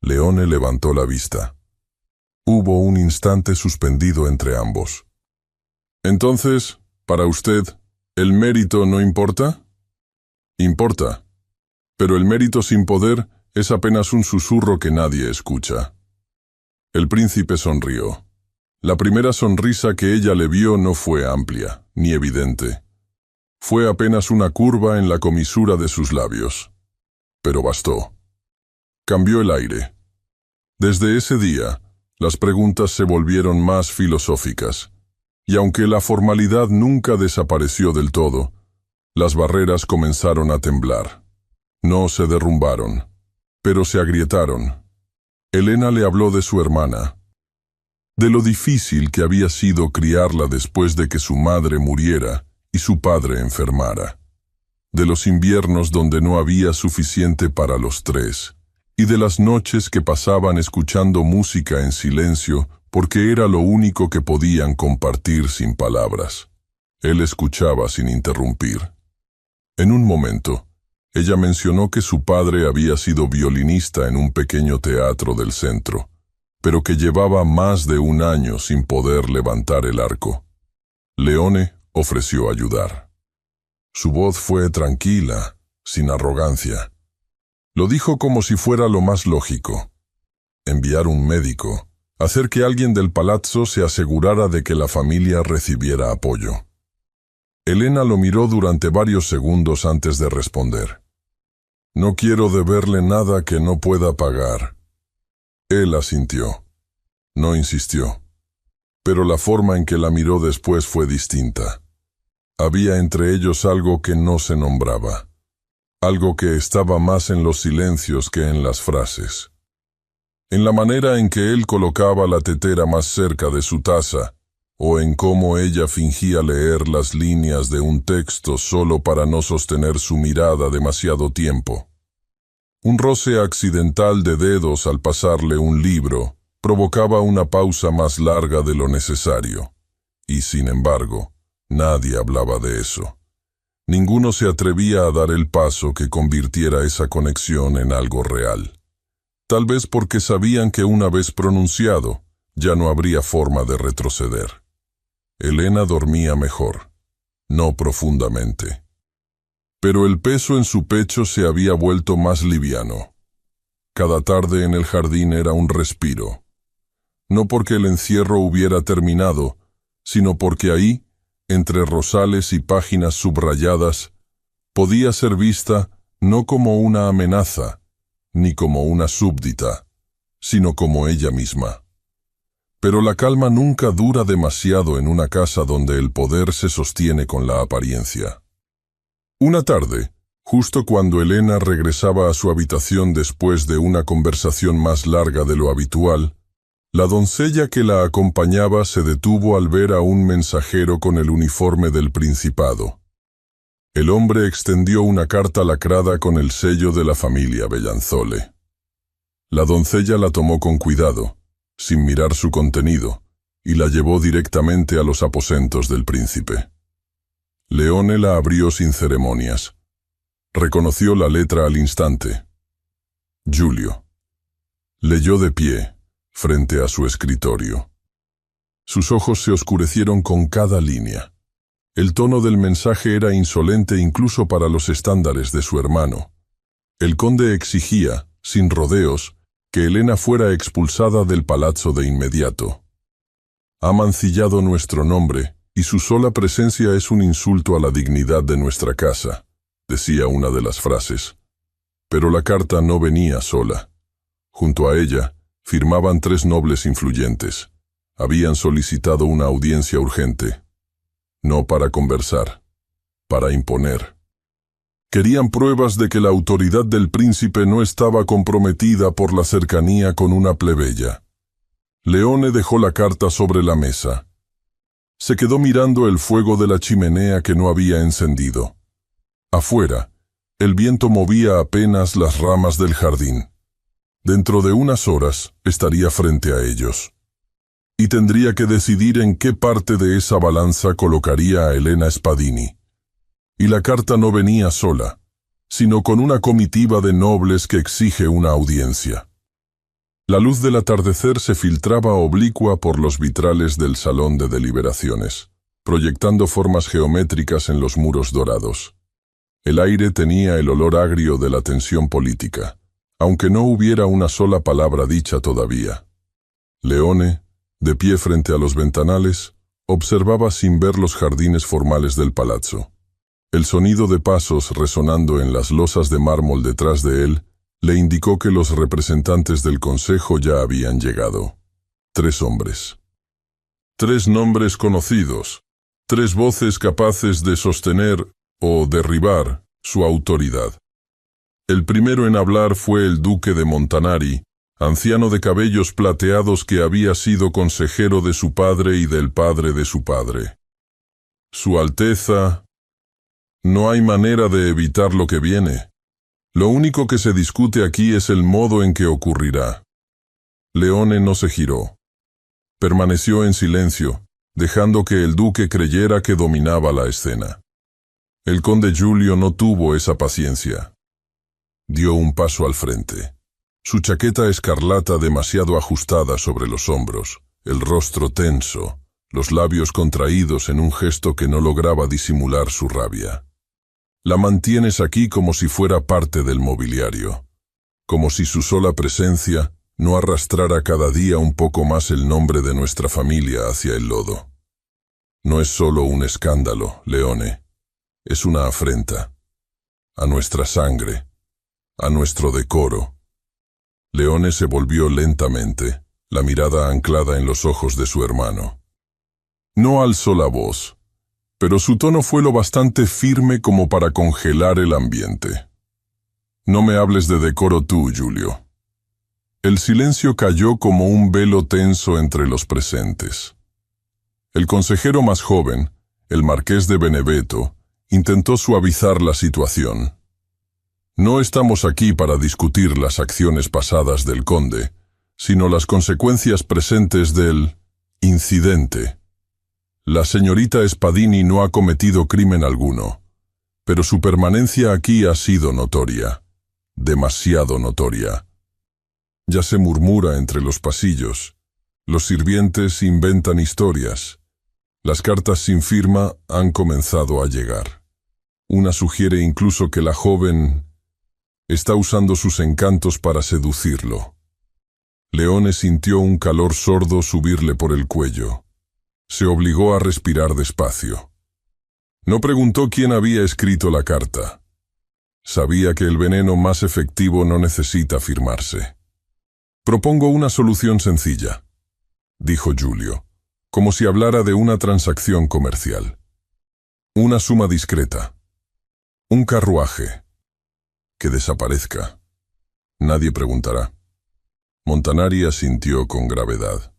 Leone levantó la vista. Hubo un instante suspendido entre ambos. Entonces, para usted, ¿el mérito no importa? Importa, pero el mérito sin poder es apenas un susurro que nadie escucha. El príncipe sonrió. La primera sonrisa que ella le vio no fue amplia, ni evidente. Fue apenas una curva en la comisura de sus labios. Pero bastó. Cambió el aire. Desde ese día, las preguntas se volvieron más filosóficas. Y aunque la formalidad nunca desapareció del todo, las barreras comenzaron a temblar. No se derrumbaron, pero se agrietaron. Elena le habló de su hermana, de lo difícil que había sido criarla después de que su madre muriera y su padre enfermara, de los inviernos donde no había suficiente para los 3, y de las noches que pasaban escuchando música en silencio porque era lo único que podían compartir sin palabras. Él escuchaba sin interrumpir. En un momento, ella mencionó que su padre había sido violinista en un pequeño teatro del centro, pero que llevaba más de 1 año sin poder levantar el arco. Leone ofreció ayudar. Su voz fue tranquila, sin arrogancia. Lo dijo como si fuera lo más lógico. Enviar un médico, hacer que alguien del palazzo se asegurara de que la familia recibiera apoyo. Elena lo miró durante varios segundos antes de responder. No quiero deberle nada que no pueda pagar. Él asintió. No insistió. Pero la forma en que la miró después fue distinta. Había entre ellos algo que no se nombraba, algo que estaba más en los silencios que en las frases. En la manera en que él colocaba la tetera más cerca de su taza, o en cómo ella fingía leer las líneas de un texto solo para no sostener su mirada demasiado tiempo. Un roce accidental de dedos al pasarle un libro provocaba una pausa más larga de lo necesario, y sin embargo, nadie hablaba de eso. Ninguno se atrevía a dar el paso que convirtiera esa conexión en algo real. Tal vez porque sabían que una vez pronunciado, ya no habría forma de retroceder. Elena dormía mejor, no profundamente. Pero el peso en su pecho se había vuelto más liviano. Cada tarde en el jardín era un respiro. No porque el encierro hubiera terminado, sino porque ahí, entre rosales y páginas subrayadas, podía ser vista no como una amenaza, ni como una súbdita, sino como ella misma. Pero la calma nunca dura demasiado en una casa donde el poder se sostiene con la apariencia. Una tarde, justo cuando Elena regresaba a su habitación después de una conversación más larga de lo habitual, la doncella que la acompañaba se detuvo al ver a un mensajero con el uniforme del Principado. El hombre extendió una carta lacrada con el sello de la familia Bellanzole. La doncella la tomó con cuidado, sin mirar su contenido, y la llevó directamente a los aposentos del príncipe. Leone la abrió sin ceremonias. Reconoció la letra al instante. Giulio. Leyó de pie, frente a su escritorio. Sus ojos se oscurecieron con cada línea. El tono del mensaje era insolente incluso para los estándares de su hermano. El conde exigía, sin rodeos, que Elena fuera expulsada del palazzo de inmediato. Ha mancillado nuestro nombre, y su sola presencia es un insulto a la dignidad de nuestra casa, decía una de las frases. Pero la carta no venía sola. Junto a ella, firmaban 3 nobles influyentes. Habían solicitado una audiencia urgente. No para conversar, para imponer. Querían pruebas de que la autoridad del príncipe no estaba comprometida por la cercanía con una plebeya. Leone dejó la carta sobre la mesa. Se quedó mirando el fuego de la chimenea que no había encendido. Afuera, el viento movía apenas las ramas del jardín. Dentro de unas horas estaría frente a ellos. Y tendría que decidir en qué parte de esa balanza colocaría a Elena Spadini. Y la carta no venía sola, sino con una comitiva de nobles que exige una audiencia. La luz del atardecer se filtraba oblicua por los vitrales del salón de deliberaciones, proyectando formas geométricas en los muros dorados. El aire tenía el olor agrio de la tensión política, aunque no hubiera una sola palabra dicha todavía. Leone, de pie frente a los ventanales, observaba sin ver los jardines formales del palazzo. El sonido de pasos resonando en las losas de mármol detrás de él le indicó que los representantes del consejo ya habían llegado. 3 hombres. 3 nombres conocidos, 3 voces capaces de sostener o derribar su autoridad. El primero en hablar fue el duque de Montanari, anciano de cabellos plateados que había sido consejero de su padre y del padre de su padre. Su Alteza... No hay manera de evitar lo que viene. Lo único que se discute aquí es el modo en que ocurrirá. Leone no se giró. Permaneció en silencio, dejando que el duque creyera que dominaba la escena. El conde Giulio no tuvo esa paciencia. Dio un paso al frente. Su chaqueta escarlata demasiado ajustada sobre los hombros, el rostro tenso, los labios contraídos en un gesto que no lograba disimular su rabia. La mantienes aquí como si fuera parte del mobiliario, como si su sola presencia no arrastrara cada día un poco más el nombre de nuestra familia hacia el lodo. No es solo un escándalo, Leone, es una afrenta. A nuestra sangre, a nuestro decoro. Leone se volvió lentamente, la mirada anclada en los ojos de su hermano. No alzó la voz, pero su tono fue lo bastante firme como para congelar el ambiente. «No me hables de decoro tú, Giulio». El silencio cayó como un velo tenso entre los presentes. El consejero más joven, el marqués de Beneveto, intentó suavizar la situación. «No estamos aquí para discutir las acciones pasadas del conde, sino las consecuencias presentes del incidente. La señorita Spadini no ha cometido crimen alguno, pero su permanencia aquí ha sido notoria, demasiado notoria. Ya se murmura entre los pasillos, los sirvientes inventan historias, las cartas sin firma han comenzado a llegar. Una sugiere incluso que la joven está usando sus encantos para seducirlo». Leone sintió un calor sordo subirle por el cuello. Se obligó a respirar despacio. No preguntó quién había escrito la carta. Sabía que el veneno más efectivo no necesita firmarse. «Propongo una solución sencilla», dijo Giulio, como si hablara de una transacción comercial. «Una suma discreta. Un carruaje. Que desaparezca. Nadie preguntará». Montanari asintió con gravedad.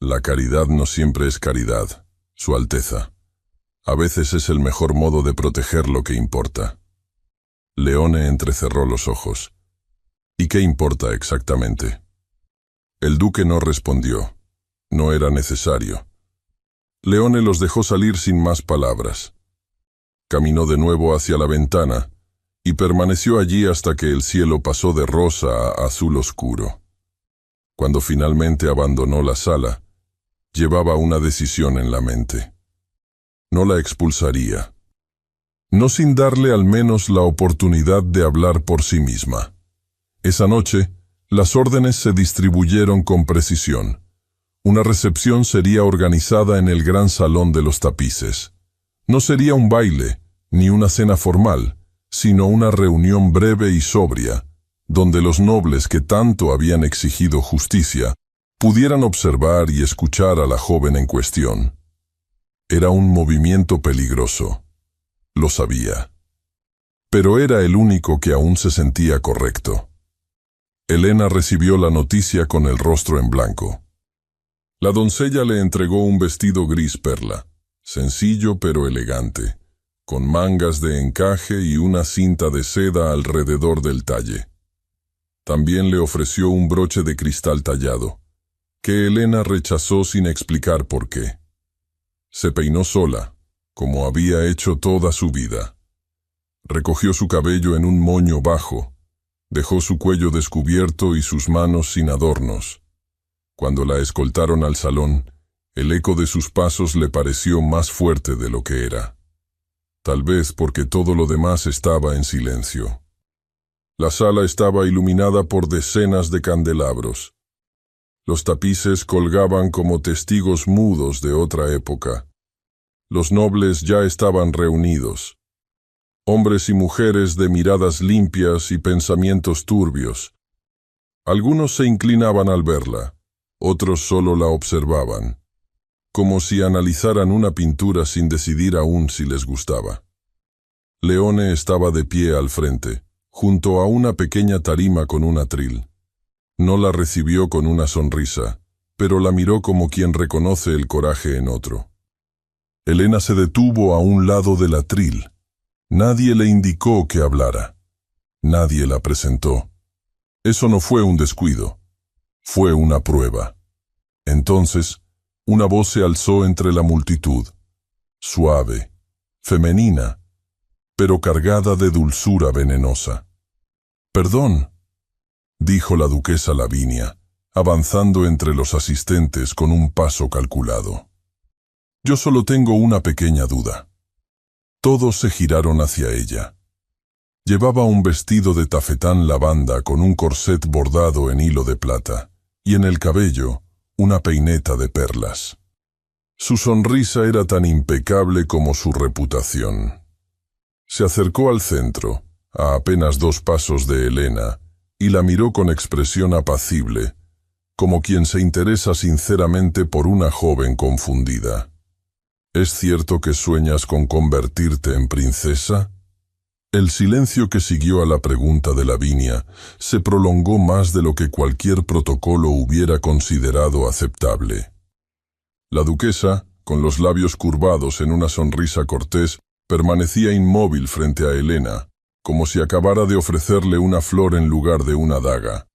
«La caridad no siempre es caridad, Su Alteza. A veces es el mejor modo de proteger lo que importa». Leone entrecerró los ojos. «¿Y qué importa exactamente?». El duque no respondió. No era necesario. Leone los dejó salir sin más palabras. Caminó de nuevo hacia la ventana y permaneció allí hasta que el cielo pasó de rosa a azul oscuro. Cuando finalmente abandonó la sala, llevaba una decisión en la mente. No la expulsaría. No sin darle al menos la oportunidad de hablar por sí misma. Esa noche, las órdenes se distribuyeron con precisión. Una recepción sería organizada en el gran salón de los tapices. No sería un baile, ni una cena formal, sino una reunión breve y sobria, donde los nobles que tanto habían exigido justicia pudieran observar y escuchar a la joven en cuestión. Era un movimiento peligroso. Lo sabía. Pero era el único que aún se sentía correcto. Elena recibió la noticia con el rostro en blanco. La doncella le entregó un vestido gris perla, sencillo pero elegante, con mangas de encaje y una cinta de seda alrededor del talle. También le ofreció un broche de cristal tallado, que Elena rechazó sin explicar por qué. Se peinó sola, como había hecho toda su vida. Recogió su cabello en un moño bajo, dejó su cuello descubierto y sus manos sin adornos. Cuando la escoltaron al salón, el eco de sus pasos le pareció más fuerte de lo que era. Tal vez porque todo lo demás estaba en silencio. La sala estaba iluminada por decenas de candelabros. Los tapices colgaban como testigos mudos de otra época. Los nobles ya estaban reunidos. Hombres y mujeres de miradas limpias y pensamientos turbios. Algunos se inclinaban al verla, otros solo la observaban, como si analizaran una pintura sin decidir aún si les gustaba. Leone estaba de pie al frente, junto a una pequeña tarima con un atril. No la recibió con una sonrisa, pero la miró como quien reconoce el coraje en otro. Elena se detuvo a un lado del atril. Nadie le indicó que hablara. Nadie la presentó. Eso no fue un descuido. Fue una prueba. Entonces, una voz se alzó entre la multitud, suave, femenina, pero cargada de dulzura venenosa. «Perdón», dijo la duquesa Lavinia, avanzando entre los asistentes con un paso calculado. «Yo solo tengo una pequeña duda». Todos se giraron hacia ella. Llevaba un vestido de tafetán lavanda con un corset bordado en hilo de plata, y en el cabello una peineta de perlas. Su sonrisa era tan impecable como su reputación. Se acercó al centro, a apenas 2 pasos de Elena, y la miró con expresión apacible, como quien se interesa sinceramente por una joven confundida. ¿Es cierto que sueñas con convertirte en princesa? El silencio que siguió a la pregunta de Lavinia se prolongó más de lo que cualquier protocolo hubiera considerado aceptable. La duquesa, con los labios curvados en una sonrisa cortés, permanecía inmóvil frente a Helena, como si acabara de ofrecerle una flor en lugar de una daga.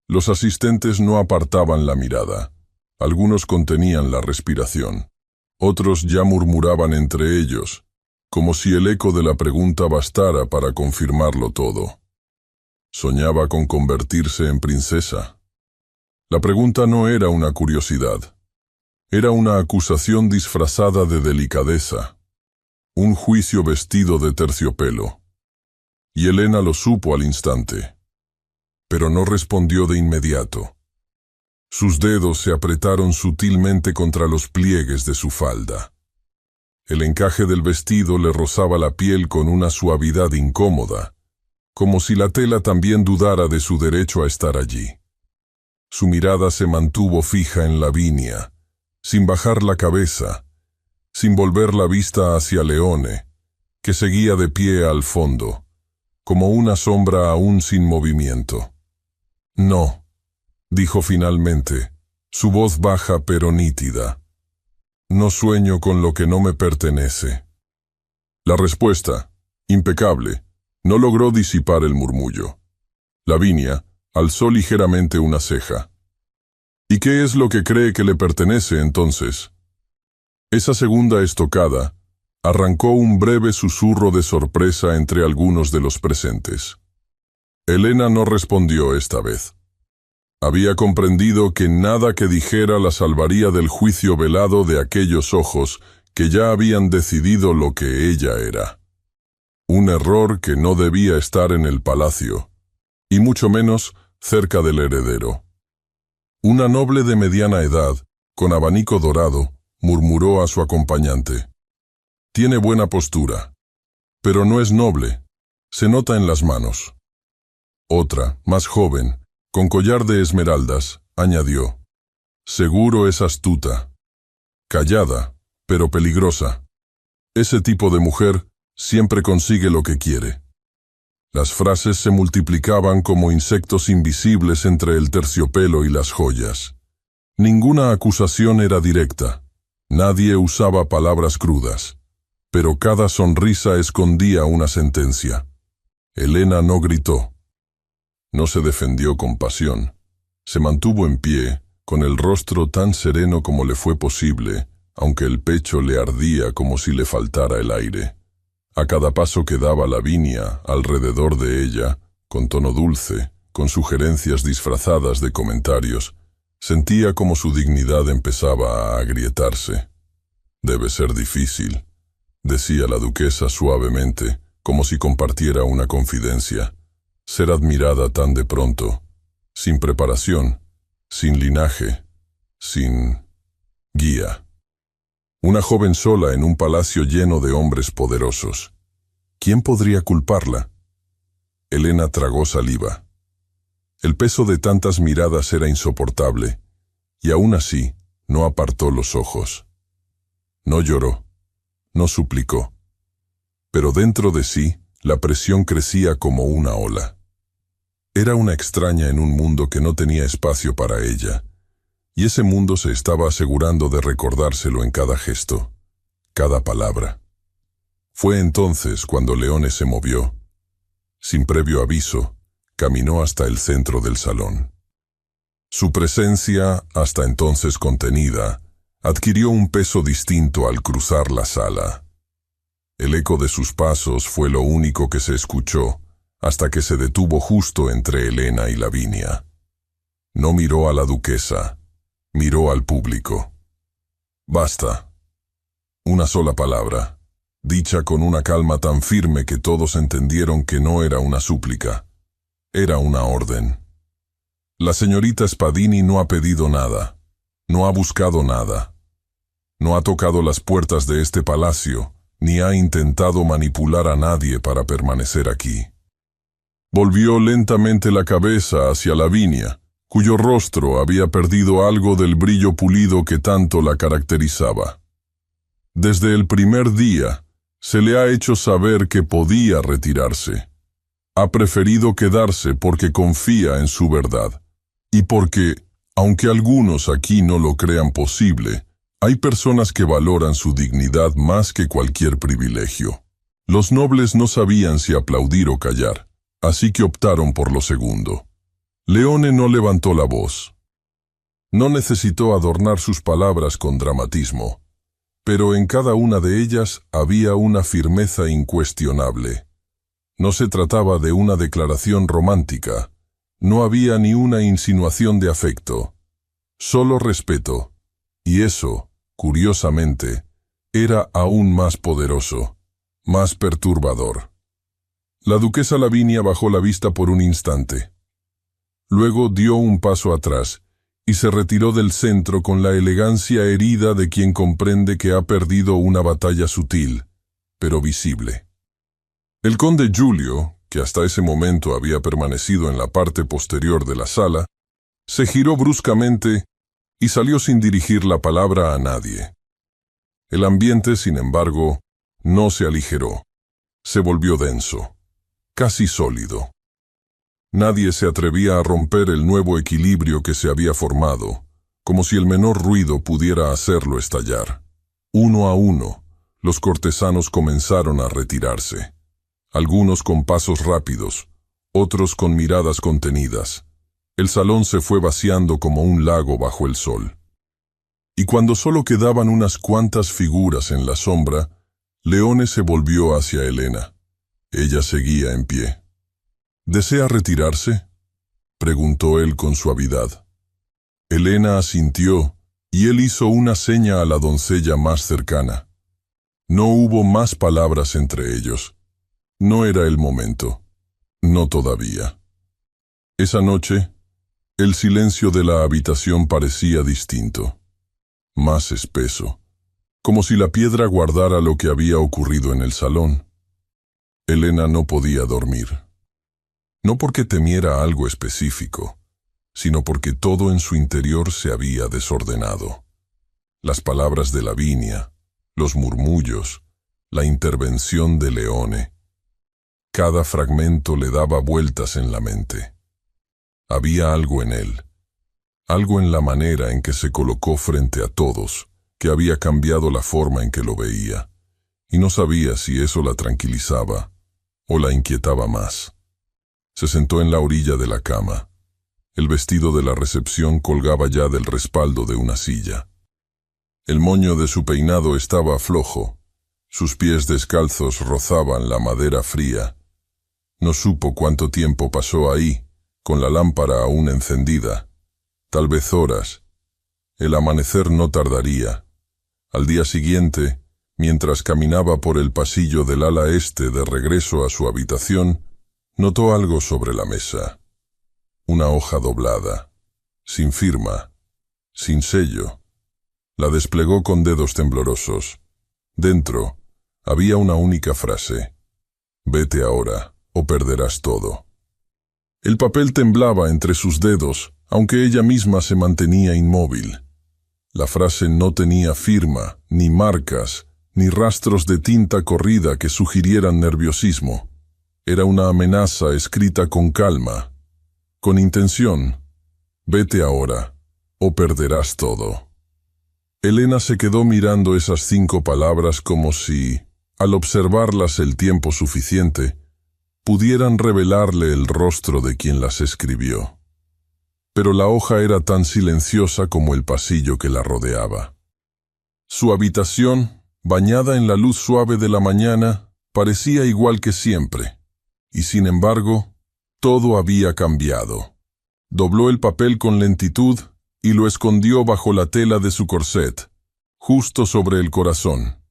Los asistentes no apartaban la mirada. Algunos contenían la respiración. Otros ya murmuraban entre ellos, como si el eco de la pregunta bastara para confirmarlo todo. Soñaba con convertirse en princesa. La pregunta no era una curiosidad. Era una acusación disfrazada de delicadeza. Un juicio vestido de terciopelo. Y Helena lo supo al instante. Pero no respondió de inmediato. Sus dedos se apretaron sutilmente contra los pliegues de su falda. El encaje del vestido le rozaba la piel con una suavidad incómoda, como si la tela también dudara de su derecho a estar allí. Su mirada se mantuvo fija en Lavinia, sin bajar la cabeza, sin volver la vista hacia Leone, que seguía de pie al fondo, como una sombra aún sin movimiento. «No», dijo finalmente, su voz baja pero nítida. «No sueño con lo que no me pertenece». La respuesta, impecable, no logró disipar el murmullo. Lavinia alzó ligeramente una ceja. «¿Y qué es lo que cree que le pertenece entonces?» Esa segunda estocada arrancó un breve susurro de sorpresa entre algunos de los presentes. Helena no respondió esta vez. Había comprendido que nada que dijera la salvaría del juicio velado de aquellos ojos que ya habían decidido lo que ella era. Un error que no debía estar en el palacio, y mucho menos cerca del heredero. Una noble de mediana edad, con abanico dorado, murmuró a su acompañante. «Tiene buena postura, pero no es noble, se nota en las manos». Otra, más joven, con collar de esmeraldas, añadió. «Seguro es astuta. Callada, pero peligrosa. Ese tipo de mujer siempre consigue lo que quiere». Las frases se multiplicaban como insectos invisibles entre el terciopelo y las joyas. Ninguna acusación era directa. Nadie usaba palabras crudas. Pero cada sonrisa escondía una sentencia. Helena no gritó. No se defendió con pasión. Se mantuvo en pie, con el rostro tan sereno como le fue posible, aunque el pecho le ardía como si le faltara el aire. A cada paso que daba Lavinia alrededor de ella, con tono dulce, con sugerencias disfrazadas de comentarios, sentía como su dignidad empezaba a agrietarse. «Debe ser difícil», decía la duquesa suavemente, como si compartiera una confidencia. «Ser admirada tan de pronto, sin preparación, sin linaje, sin guía. Una joven sola en un palacio lleno de hombres poderosos. ¿Quién podría culparla?» Helena tragó saliva. El peso de tantas miradas era insoportable, y aún así no apartó los ojos. No lloró, no suplicó, pero dentro de sí la presión crecía como una ola. Era una extraña en un mundo que no tenía espacio para ella, y ese mundo se estaba asegurando de recordárselo en cada gesto, cada palabra. Fue entonces cuando Leone se movió. Sin previo aviso, caminó hasta el centro del salón. Su presencia, hasta entonces contenida, adquirió un peso distinto al cruzar la sala. El eco de sus pasos fue lo único que se escuchó, hasta que se detuvo justo entre Helena y Lavinia. No miró a la duquesa, miró al público. «Basta». Una sola palabra, dicha con una calma tan firme que todos entendieron que no era una súplica, era una orden. La señorita Spadini no ha pedido nada, no ha buscado nada. No ha tocado las puertas de este palacio, ni ha intentado manipular a nadie para permanecer aquí. Volvió lentamente la cabeza hacia Lavinia, cuyo rostro había perdido algo del brillo pulido que tanto la caracterizaba. Desde el primer día, se le ha hecho saber que podía retirarse. Ha preferido quedarse porque confía en su verdad. Y porque, aunque algunos aquí no lo crean posible, hay personas que valoran su dignidad más que cualquier privilegio. Los nobles no sabían si aplaudir o callar, así que optaron por lo segundo. Leone no levantó la voz. No necesitó adornar sus palabras con dramatismo, pero en cada una de ellas había una firmeza incuestionable. No se trataba de una declaración romántica, no había ni una insinuación de afecto, solo respeto, y eso, curiosamente, era aún más poderoso, más perturbador. La duquesa Lavinia bajó la vista por un instante. Luego dio un paso atrás y se retiró del centro con la elegancia herida de quien comprende que ha perdido una batalla sutil, pero visible. El conde Giulio, que hasta ese momento había permanecido en la parte posterior de la sala, se giró bruscamente y salió sin dirigir la palabra a nadie. El ambiente, sin embargo, no se aligeró. Se volvió denso, casi sólido. Nadie se atrevía a romper el nuevo equilibrio que se había formado, como si el menor ruido pudiera hacerlo estallar. Uno a uno, los cortesanos comenzaron a retirarse. Algunos con pasos rápidos, otros con miradas contenidas. El salón se fue vaciando como un lago bajo el sol. Y cuando solo quedaban unas cuantas figuras en la sombra, Leone se volvió hacia Helena. Ella seguía en pie. ¿Desea retirarse?, preguntó él con suavidad. Helena asintió, y él hizo una seña a la doncella más cercana. No hubo más palabras entre ellos. No era el momento. No todavía. Esa noche, el silencio de la habitación parecía distinto, más espeso, como si la piedra guardara lo que había ocurrido en el salón. Helena no podía dormir. No porque temiera algo específico, sino porque todo en su interior se había desordenado. Las palabras de Lavinia, los murmullos, la intervención de Leone. Cada fragmento le daba vueltas en la mente. Había algo en él, algo en la manera en que se colocó frente a todos, que había cambiado la forma en que lo veía, y no sabía si eso la tranquilizaba o la inquietaba más. Se sentó en la orilla de la cama. El vestido de la recepción colgaba ya del respaldo de una silla. El moño de su peinado estaba flojo. Sus pies descalzos rozaban la madera fría. No supo cuánto tiempo pasó ahí, con la lámpara aún encendida. Tal vez horas. El amanecer no tardaría. Al día siguiente, mientras caminaba por el pasillo del ala este de regreso a su habitación, notó algo sobre la mesa. Una hoja doblada, sin firma, sin sello. La desplegó con dedos temblorosos. Dentro había una única frase: «Vete ahora, o perderás todo». El papel temblaba entre sus dedos, aunque ella misma se mantenía inmóvil. La frase no tenía firma, ni marcas, ni rastros de tinta corrida que sugirieran nerviosismo. Era una amenaza escrita con calma, con intención. «Vete ahora, o perderás todo». Helena se quedó mirando esas 5 palabras como si, al observarlas el tiempo suficiente, pudieran revelarle el rostro de quien las escribió. Pero la hoja era tan silenciosa como el pasillo que la rodeaba. Su habitación, bañada en la luz suave de la mañana, parecía igual que siempre. Y sin embargo, todo había cambiado. Dobló el papel con lentitud y lo escondió bajo la tela de su corset, justo sobre el corazón.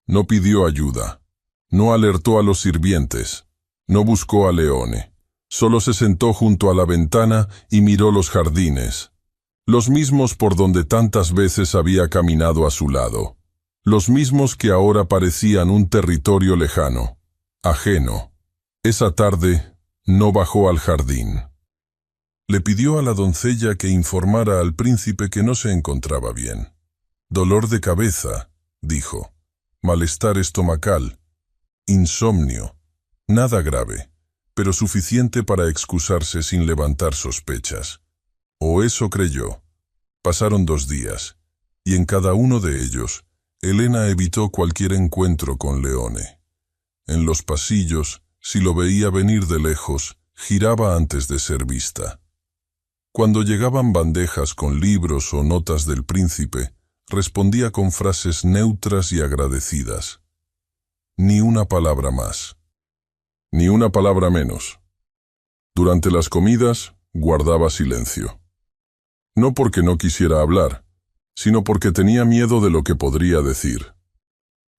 No pidió ayuda. No alertó a los sirvientes. No buscó a Leone. Solo se sentó junto a la ventana y miró los jardines. Los mismos por donde tantas veces había caminado a su lado. Los mismos que ahora parecían un territorio lejano, ajeno. Esa tarde no bajó al jardín. Le pidió a la doncella que informara al príncipe que no se encontraba bien. «Dolor de cabeza», dijo. malestar estomacal, insomnio, nada grave, pero suficiente para excusarse sin levantar sospechas. O eso creyó. Pasaron 2 días, y en cada uno de ellos, Elena evitó cualquier encuentro con Leone. En los pasillos, si lo veía venir de lejos, giraba antes de ser vista. Cuando llegaban bandejas con libros o notas del príncipe, respondía con frases neutras y agradecidas. Ni una palabra más. Ni una palabra menos. Durante las comidas, guardaba silencio. No porque no quisiera hablar, sino porque tenía miedo de lo que podría decir.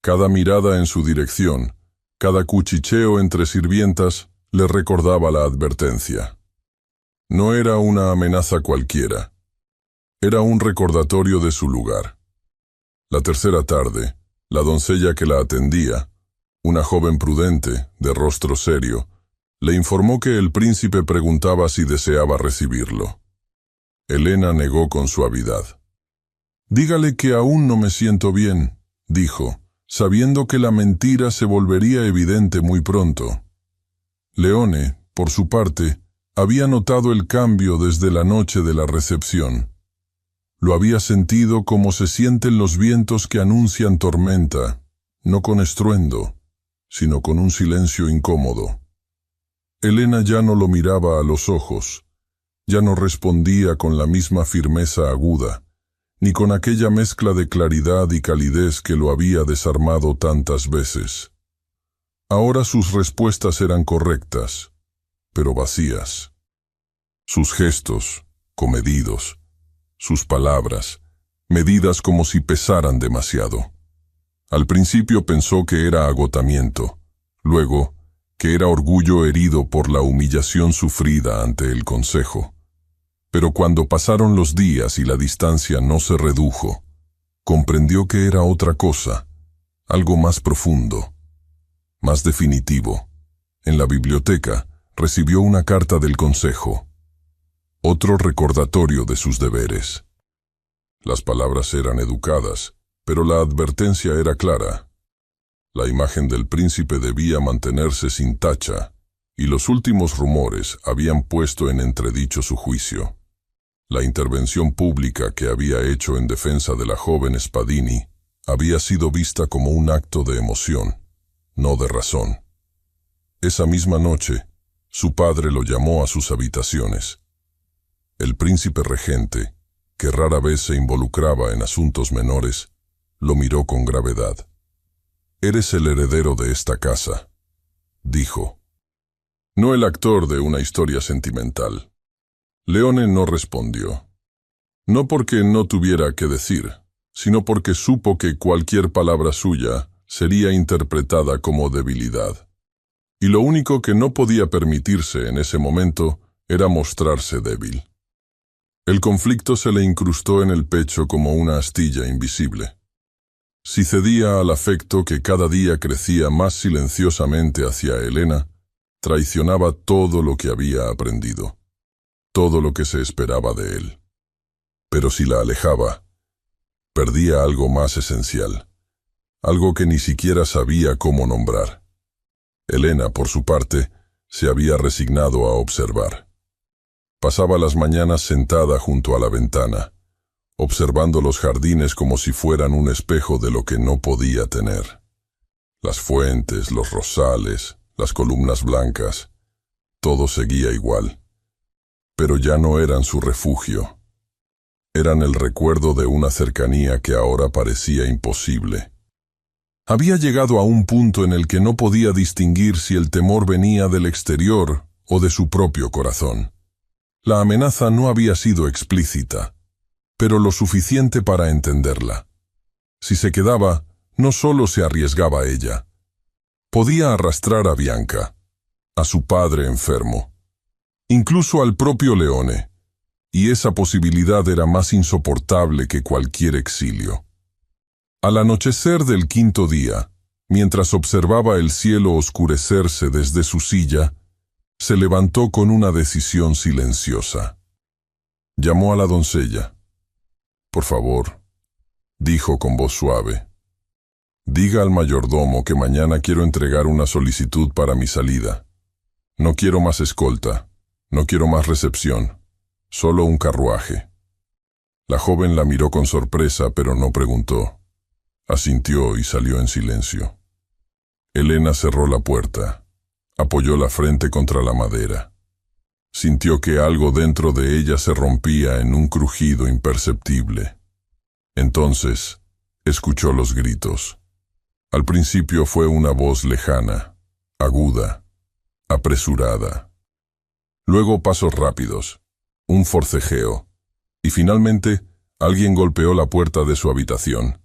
Cada mirada en su dirección, cada cuchicheo entre sirvientas, le recordaba la advertencia. No era una amenaza cualquiera. Era un recordatorio de su lugar. La tercera tarde, la doncella que la atendía, una joven prudente, de rostro serio, le informó que el príncipe preguntaba si deseaba recibirlo. Elena negó con suavidad. «Dígale que aún no me siento bien», dijo, sabiendo que la mentira se volvería evidente muy pronto. Leone, por su parte, había notado el cambio desde la noche de la recepción. Lo había sentido como se sienten los vientos que anuncian tormenta, no con estruendo, sino con un silencio incómodo. Elena ya no lo miraba a los ojos, ya no respondía con la misma firmeza aguda, ni con aquella mezcla de claridad y calidez que lo había desarmado tantas veces. Ahora sus respuestas eran correctas, pero vacías. Sus gestos, comedidos, sus palabras, medidas como si pesaran demasiado. Al principio pensó que era agotamiento, luego que era orgullo herido por la humillación sufrida ante el consejo. Pero cuando pasaron los días y la distancia no se redujo, comprendió que era otra cosa, algo más profundo, más definitivo. En la biblioteca recibió una carta del consejo, otro recordatorio de sus deberes. Las palabras eran educadas, pero la advertencia era clara. La imagen del príncipe debía mantenerse sin tacha, y los últimos rumores habían puesto en entredicho su juicio. La intervención pública que había hecho en defensa de la joven Spadini había sido vista como un acto de emoción, no de razón. Esa misma noche, su padre lo llamó a sus habitaciones. El príncipe regente, que rara vez se involucraba en asuntos menores, lo miró con gravedad. «Eres el heredero de esta casa», dijo. «No el actor de una historia sentimental». Leone no respondió. No porque no tuviera que decir, sino porque supo que cualquier palabra suya sería interpretada como debilidad. Y lo único que no podía permitirse en ese momento era mostrarse débil. El conflicto se le incrustó en el pecho como una astilla invisible. Si cedía al afecto que cada día crecía más silenciosamente hacia Elena, traicionaba todo lo que había aprendido, todo lo que se esperaba de él. Pero si la alejaba, perdía algo más esencial, algo que ni siquiera sabía cómo nombrar. Elena, por su parte, se había resignado a observar. Pasaba las mañanas sentada junto a la ventana, observando los jardines como si fueran un espejo de lo que no podía tener. Las fuentes, los rosales, las columnas blancas, todo seguía igual. Pero ya no eran su refugio. Eran el recuerdo de una cercanía que ahora parecía imposible. Había llegado a un punto en el que no podía distinguir si el temor venía del exterior o de su propio corazón. La amenaza no había sido explícita, pero lo suficiente para entenderla. Si se quedaba, no solo se arriesgaba ella. Podía arrastrar a Bianca, a su padre enfermo, incluso al propio Leone, y esa posibilidad era más insoportable que cualquier exilio. Al anochecer del 5.º día, mientras observaba el cielo oscurecerse desde su silla, se levantó con una decisión silenciosa. Llamó a la doncella. «Por favor», dijo con voz suave. Diga al mayordomo que mañana quiero entregar una solicitud para mi salida. No quiero más escolta, no quiero más recepción, solo un carruaje. La joven la miró con sorpresa, pero no preguntó. Asintió y salió en silencio. Elena cerró la puerta, apoyó la frente contra la madera. Sintió que algo dentro de ella se rompía en un crujido imperceptible. Entonces, escuchó los gritos. Al principio fue una voz lejana, aguda, apresurada. Luego pasos rápidos, un forcejeo, y finalmente alguien golpeó la puerta de su habitación.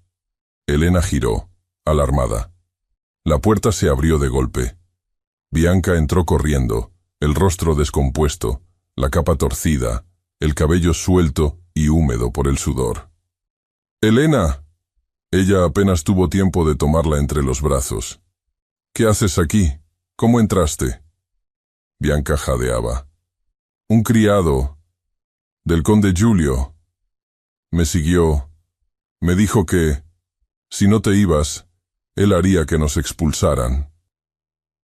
Elena giró, alarmada. La puerta se abrió de golpe. Bianca entró corriendo, el rostro descompuesto, la capa torcida, el cabello suelto y húmedo por el sudor. «¡Elena!». Ella apenas tuvo tiempo de tomarla entre los brazos. «¿Qué haces aquí? ¿Cómo entraste?». Bianca jadeaba. «Un criado del conde Giulio. Me siguió. Me dijo que, si no te ibas, él haría que nos expulsaran.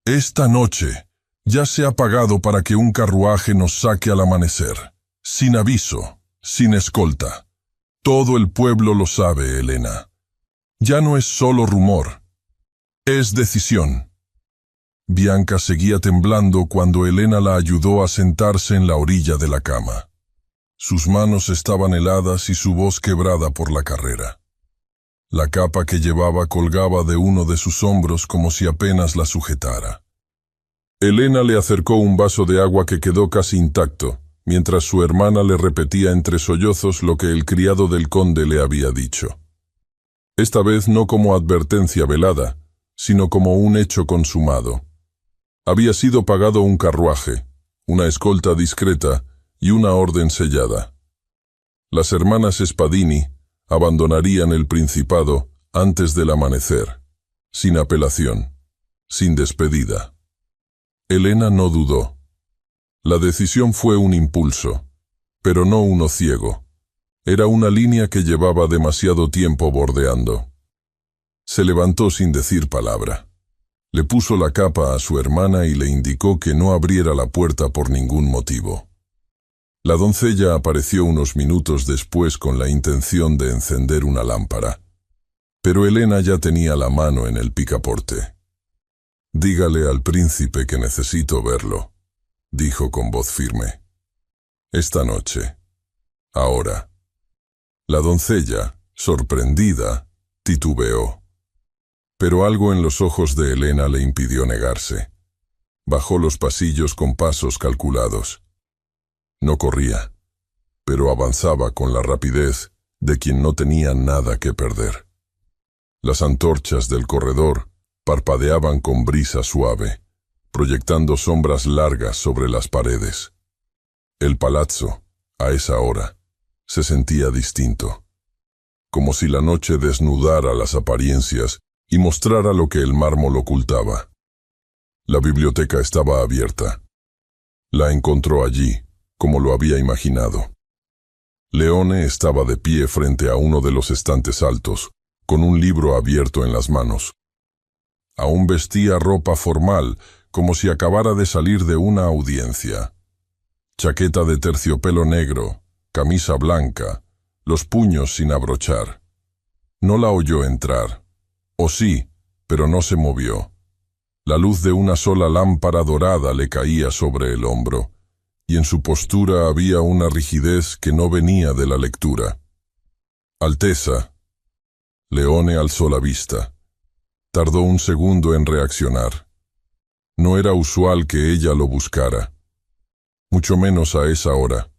Esta noche ya se ha pagado para que un carruaje nos saque al amanecer, sin aviso, sin escolta. Todo el pueblo lo sabe, Elena. Ya no es solo rumor, es decisión». Bianca seguía temblando cuando Elena la ayudó a sentarse en la orilla de la cama. Sus manos estaban heladas y su voz quebrada por la carrera. La capa que llevaba colgaba de uno de sus hombros como si apenas la sujetara. Elena le acercó un vaso de agua que quedó casi intacto, mientras su hermana le repetía entre sollozos lo que el criado del conde le había dicho. Esta vez no como advertencia velada, sino como un hecho consumado. Había sido pagado un carruaje, una escolta discreta y una orden sellada. Las hermanas Spadini abandonarían el Principado antes del amanecer, sin apelación, sin despedida. Elena no dudó. La decisión fue un impulso, pero no uno ciego. Era una línea que llevaba demasiado tiempo bordeando. Se levantó sin decir palabra. Le puso la capa a su hermana y le indicó que no abriera la puerta por ningún motivo. La doncella apareció unos minutos después con la intención de encender una lámpara, pero Elena ya tenía la mano en el picaporte. «Dígale al príncipe que necesito verlo», dijo con voz firme. «Esta noche. Ahora». La doncella, sorprendida, titubeó. Pero algo en los ojos de Elena le impidió negarse. Bajó los pasillos con pasos calculados. No corría, pero avanzaba con la rapidez de quien no tenía nada que perder. Las antorchas del corredor parpadeaban con brisa suave, proyectando sombras largas sobre las paredes. El palazzo, a esa hora, se sentía distinto, como si la noche desnudara las apariencias y mostrara lo que el mármol ocultaba. La biblioteca estaba abierta. La encontró allí, como lo había imaginado. Leone estaba de pie frente a uno de los estantes altos, con un libro abierto en las manos. Aún vestía ropa formal, como si acabara de salir de una audiencia. Chaqueta de terciopelo negro, camisa blanca, los puños sin abrochar. No la oyó entrar. O sí, pero no se movió. La luz de una sola lámpara dorada le caía sobre el hombro, y en su postura había una rigidez que no venía de la lectura. «Alteza». Leone alzó la vista. Tardó un segundo en reaccionar. No era usual que ella lo buscara, mucho menos a esa hora.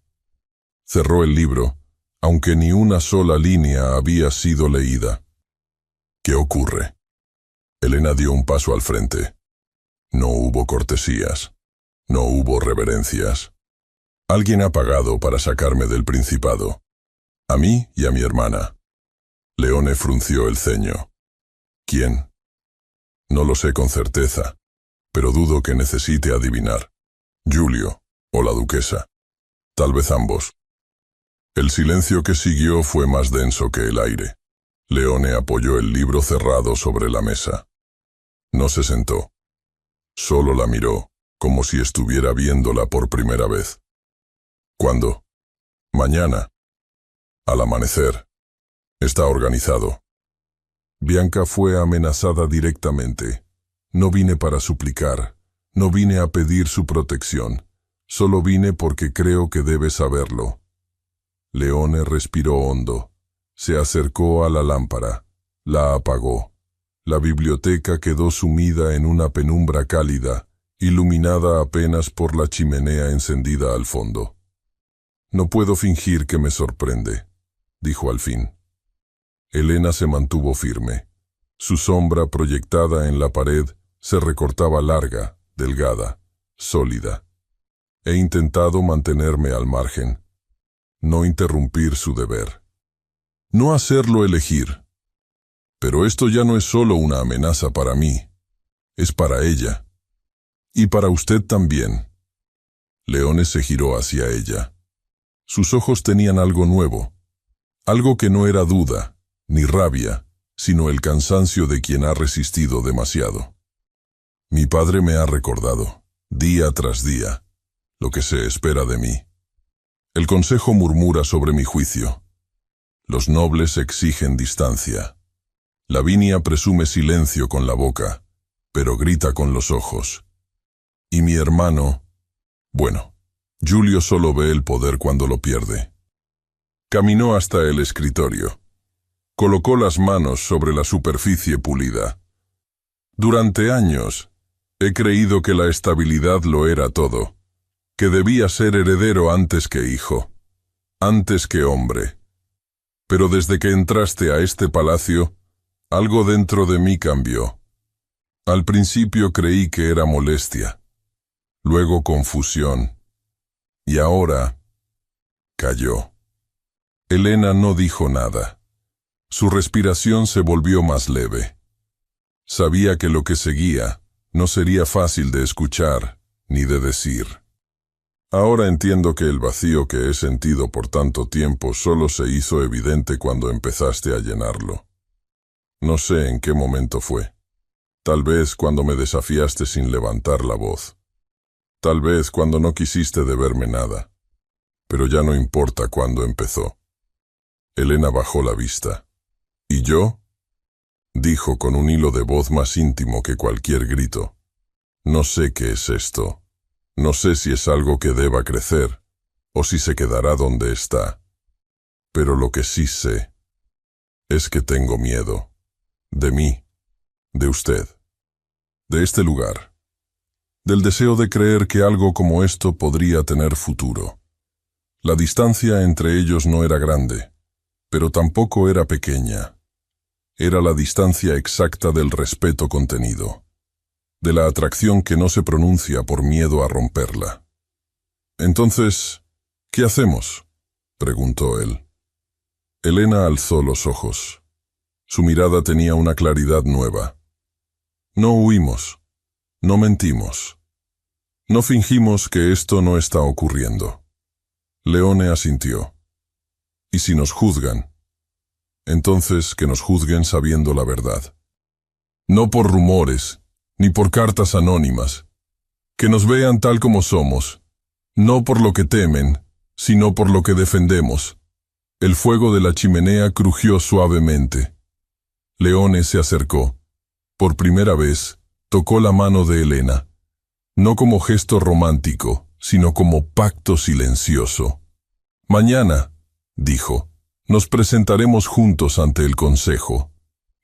Cerró el libro, aunque ni una sola línea había sido leída. «¿Qué ocurre?». Elena dio un paso al frente. No hubo cortesías. No hubo reverencias. Alguien ha pagado para sacarme del Principado. A mí y a mi hermana. Leone frunció el ceño. ¿Quién? No lo sé con certeza, pero dudo que necesite adivinar. Giulio o la duquesa. Tal vez ambos. El silencio que siguió fue más denso que el aire. Leone apoyó el libro cerrado sobre la mesa. No se sentó. Solo la miró, como si estuviera viéndola por primera vez. ¿Cuándo? Mañana. Al amanecer. Está organizado. Bianca fue amenazada directamente. No vine para suplicar. No vine a pedir su protección. Solo vine porque creo que debe saberlo. Leone respiró hondo. Se acercó a la lámpara. La apagó. La biblioteca quedó sumida en una penumbra cálida, iluminada apenas por la chimenea encendida al fondo. «No puedo fingir que me sorprende», dijo al fin. Elena se mantuvo firme. Su sombra proyectada en la pared se recortaba larga, delgada, sólida. He intentado mantenerme al margen, no interrumpir su deber, no hacerlo elegir. Pero esto ya no es solo una amenaza para mí, es para ella. Y para usted también. Leone se giró hacia ella. Sus ojos tenían algo nuevo, algo que no era duda, ni rabia, sino el cansancio de quien ha resistido demasiado. Mi padre me ha recordado, día tras día, lo que se espera de mí. El consejo murmura sobre mi juicio. Los nobles exigen distancia. Lavinia presume silencio con la boca, pero grita con los ojos. Y mi hermano... Bueno, Giulio solo ve el poder cuando lo pierde. Caminó hasta el escritorio. Colocó las manos sobre la superficie pulida. Durante años, he creído que la estabilidad lo era todo, que debía ser heredero antes que hijo, antes que hombre. Pero desde que entraste a este palacio, algo dentro de mí cambió. Al principio creí que era molestia, luego confusión, y ahora cayó. Elena no dijo nada. Su respiración se volvió más leve. Sabía que lo que seguía no sería fácil de escuchar ni de decir. Ahora entiendo que el vacío que he sentido por tanto tiempo solo se hizo evidente cuando empezaste a llenarlo. No sé en qué momento fue. Tal vez cuando me desafiaste sin levantar la voz. Tal vez cuando no quisiste deberme nada. Pero ya no importa cuándo empezó. Elena bajó la vista. ¿Y yo? Dijo con un hilo de voz más íntimo que cualquier grito. No sé qué es esto. No sé si es algo que deba crecer, o si se quedará donde está. Pero lo que sí sé es que tengo miedo. De mí, de usted, de este lugar, del deseo de creer que algo como esto podría tener futuro. La distancia entre ellos no era grande, pero tampoco era pequeña. Era la distancia exacta del respeto contenido, de la atracción que no se pronuncia por miedo a romperla. Entonces, ¿qué hacemos?, preguntó él. Elena alzó los ojos. Su mirada tenía una claridad nueva. No huimos, no mentimos, no fingimos que esto no está ocurriendo. Leone asintió. ¿Y si nos juzgan? Entonces que nos juzguen sabiendo la verdad. No por rumores, ni por cartas anónimas. Que nos vean tal como somos, no por lo que temen, sino por lo que defendemos. El fuego de la chimenea crujió suavemente. Leone se acercó. Por primera vez, tocó la mano de Elena. No como gesto romántico, sino como pacto silencioso. Mañana, dijo, nos presentaremos juntos ante el consejo.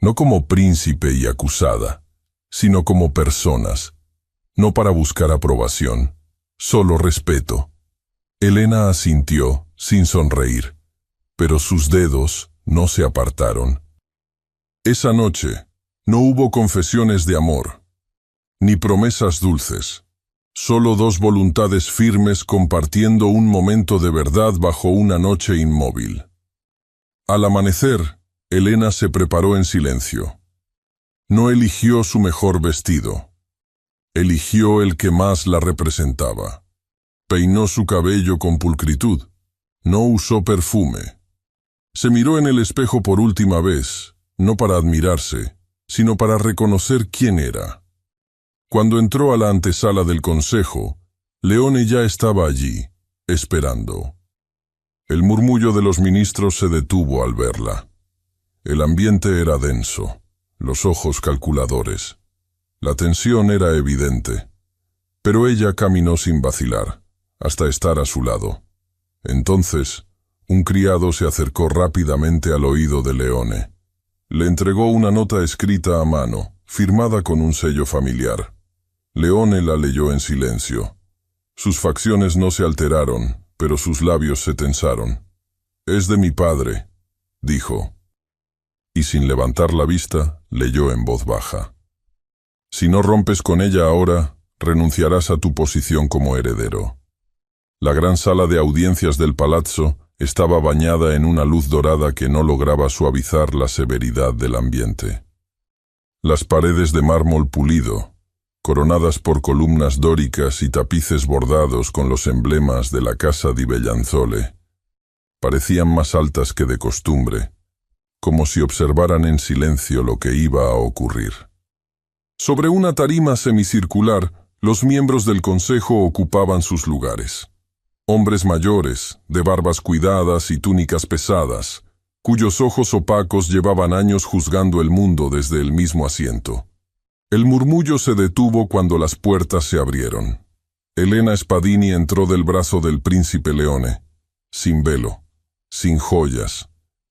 No como príncipe y acusada, sino como personas. No para buscar aprobación, solo respeto. Elena asintió, sin sonreír, pero sus dedos no se apartaron. Esa noche no hubo confesiones de amor, ni promesas dulces, solo dos voluntades firmes compartiendo un momento de verdad bajo una noche inmóvil. Al amanecer, Elena se preparó en silencio. No eligió su mejor vestido, eligió el que más la representaba. Peinó su cabello con pulcritud, no usó perfume. Se miró en el espejo por última vez, no para admirarse, sino para reconocer quién era. Cuando entró a la antesala del consejo, Leone ya estaba allí, esperando. El murmullo de los ministros se detuvo al verla. El ambiente era denso, los ojos calculadores. La tensión era evidente, pero ella caminó sin vacilar, hasta estar a su lado. Entonces, un criado se acercó rápidamente al oído de Leone. Le entregó una nota escrita a mano, firmada con un sello familiar. Leone la leyó en silencio. Sus facciones no se alteraron, pero sus labios se tensaron. «Es de mi padre», dijo. Y sin levantar la vista, leyó en voz baja. «Si no rompes con ella ahora, renunciarás a tu posición como heredero». La gran sala de audiencias del palazzo estaba bañada en una luz dorada que no lograba suavizar la severidad del ambiente. Las paredes de mármol pulido, coronadas por columnas dóricas y tapices bordados con los emblemas de la casa di Bellanzole, parecían más altas que de costumbre, como si observaran en silencio lo que iba a ocurrir. Sobre una tarima semicircular, los miembros del consejo ocupaban sus lugares. Hombres mayores, de barbas cuidadas y túnicas pesadas, cuyos ojos opacos llevaban años juzgando el mundo desde el mismo asiento. El murmullo se detuvo cuando las puertas se abrieron. Elena Spadini entró del brazo del príncipe Leone, sin velo, sin joyas,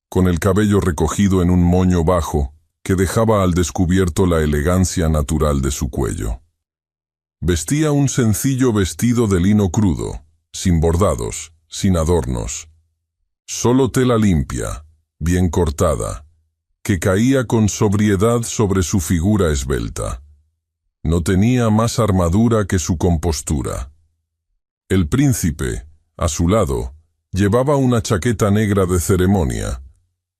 con el cabello recogido en un moño bajo que dejaba al descubierto la elegancia natural de su cuello. Vestía un sencillo vestido de lino crudo, sin bordados, sin adornos. Solo tela limpia, bien cortada, que caía con sobriedad sobre su figura esbelta. No tenía más armadura que su compostura. El príncipe, a su lado, llevaba una chaqueta negra de ceremonia,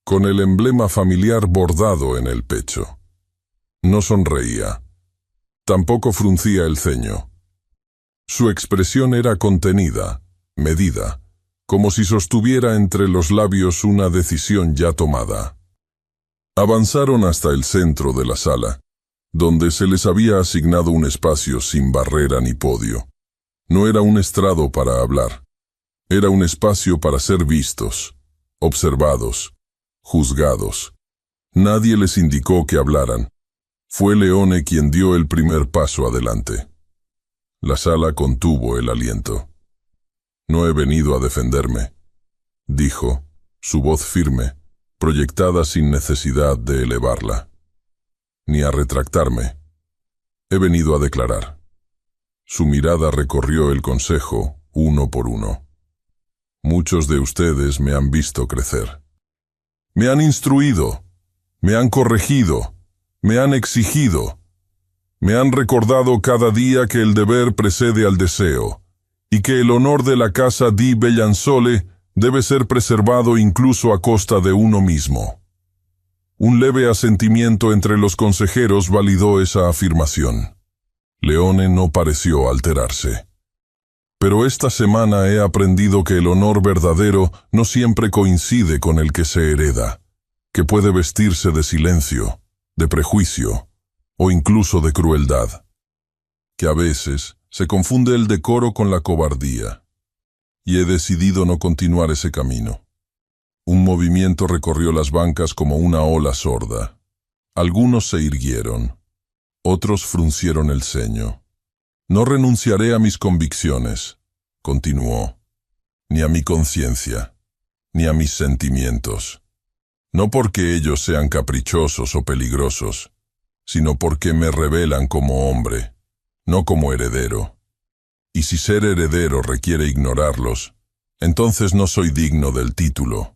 con el emblema familiar bordado en el pecho. No sonreía. Tampoco fruncía el ceño. Su expresión era contenida, medida, como si sostuviera entre los labios una decisión ya tomada. Avanzaron hasta el centro de la sala, donde se les había asignado un espacio sin barrera ni podio. No era un estrado para hablar. Era un espacio para ser vistos, observados, juzgados. Nadie les indicó que hablaran. Fue Leone quien dio el primer paso adelante. La sala contuvo el aliento. «No he venido a defenderme», dijo, su voz firme, proyectada sin necesidad de elevarla. «Ni a retractarme. He venido a declarar». Su mirada recorrió el consejo, uno por uno. «Muchos de ustedes me han visto crecer. Me han instruido, me han corregido, me han exigido. Me han recordado cada día que el deber precede al deseo, y que el honor de la casa di Bellanzole debe ser preservado incluso a costa de uno mismo». Un leve asentimiento entre los consejeros validó esa afirmación. Leone no pareció alterarse. «Pero esta semana he aprendido que el honor verdadero no siempre coincide con el que se hereda, que puede vestirse de silencio, de prejuicio, o incluso de crueldad, que a veces se confunde el decoro con la cobardía, y he decidido no continuar ese camino». Un movimiento recorrió las bancas como una ola sorda. Algunos se irguieron, otros fruncieron el ceño. «No renunciaré a mis convicciones», continuó, «ni a mi conciencia, ni a mis sentimientos. No porque ellos sean caprichosos o peligrosos, sino porque me revelan como hombre, no como heredero. Y si ser heredero requiere ignorarlos, entonces no soy digno del título».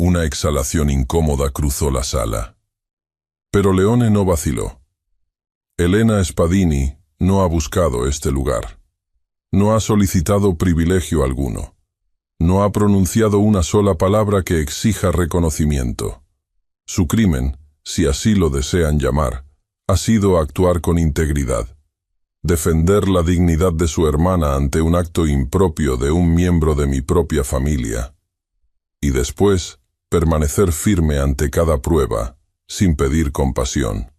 Una exhalación incómoda cruzó la sala. Pero Leone no vaciló. Elena Spadini no ha buscado este lugar. No ha solicitado privilegio alguno. No ha pronunciado una sola palabra que exija reconocimiento. Su crimen, si así lo desean llamar, ha sido actuar con integridad. Defender la dignidad de su hermana ante un acto impropio de un miembro de mi propia familia. Y después, permanecer firme ante cada prueba, sin pedir compasión.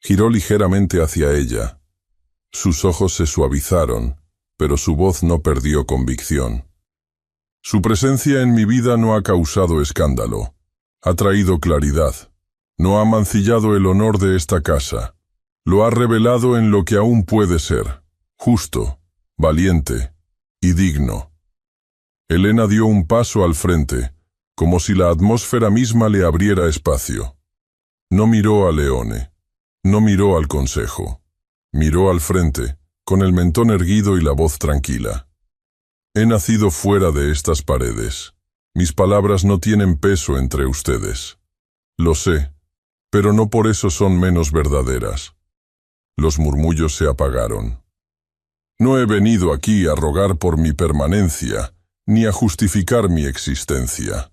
Giró ligeramente hacia ella. Sus ojos se suavizaron, pero su voz no perdió convicción. Su presencia en mi vida no ha causado escándalo. Ha traído claridad. No ha mancillado el honor de esta casa. Lo ha revelado en lo que aún puede ser, justo, valiente y digno. Elena dio un paso al frente, como si la atmósfera misma le abriera espacio. No miró a Leone, no miró al consejo. Miró al frente, con el mentón erguido y la voz tranquila. He nacido fuera de estas paredes. Mis palabras no tienen peso entre ustedes. Lo sé, pero no por eso son menos verdaderas. Los murmullos se apagaron. No he venido aquí a rogar por mi permanencia, ni a justificar mi existencia.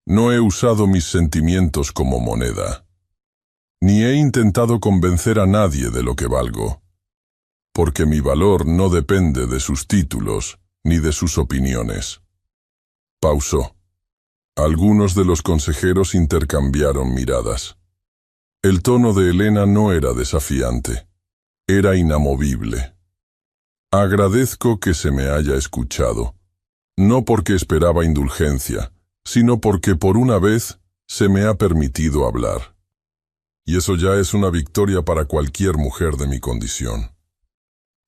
No he usado mis sentimientos como moneda. Ni he intentado convencer a nadie de lo que valgo. Porque mi valor no depende de sus títulos, ni de sus opiniones. Pausó. Algunos de los consejeros intercambiaron miradas. El tono de Elena no era desafiante. Era inamovible. Agradezco que se me haya escuchado. No porque esperaba indulgencia, sino porque por una vez se me ha permitido hablar. Y eso ya es una victoria para cualquier mujer de mi condición.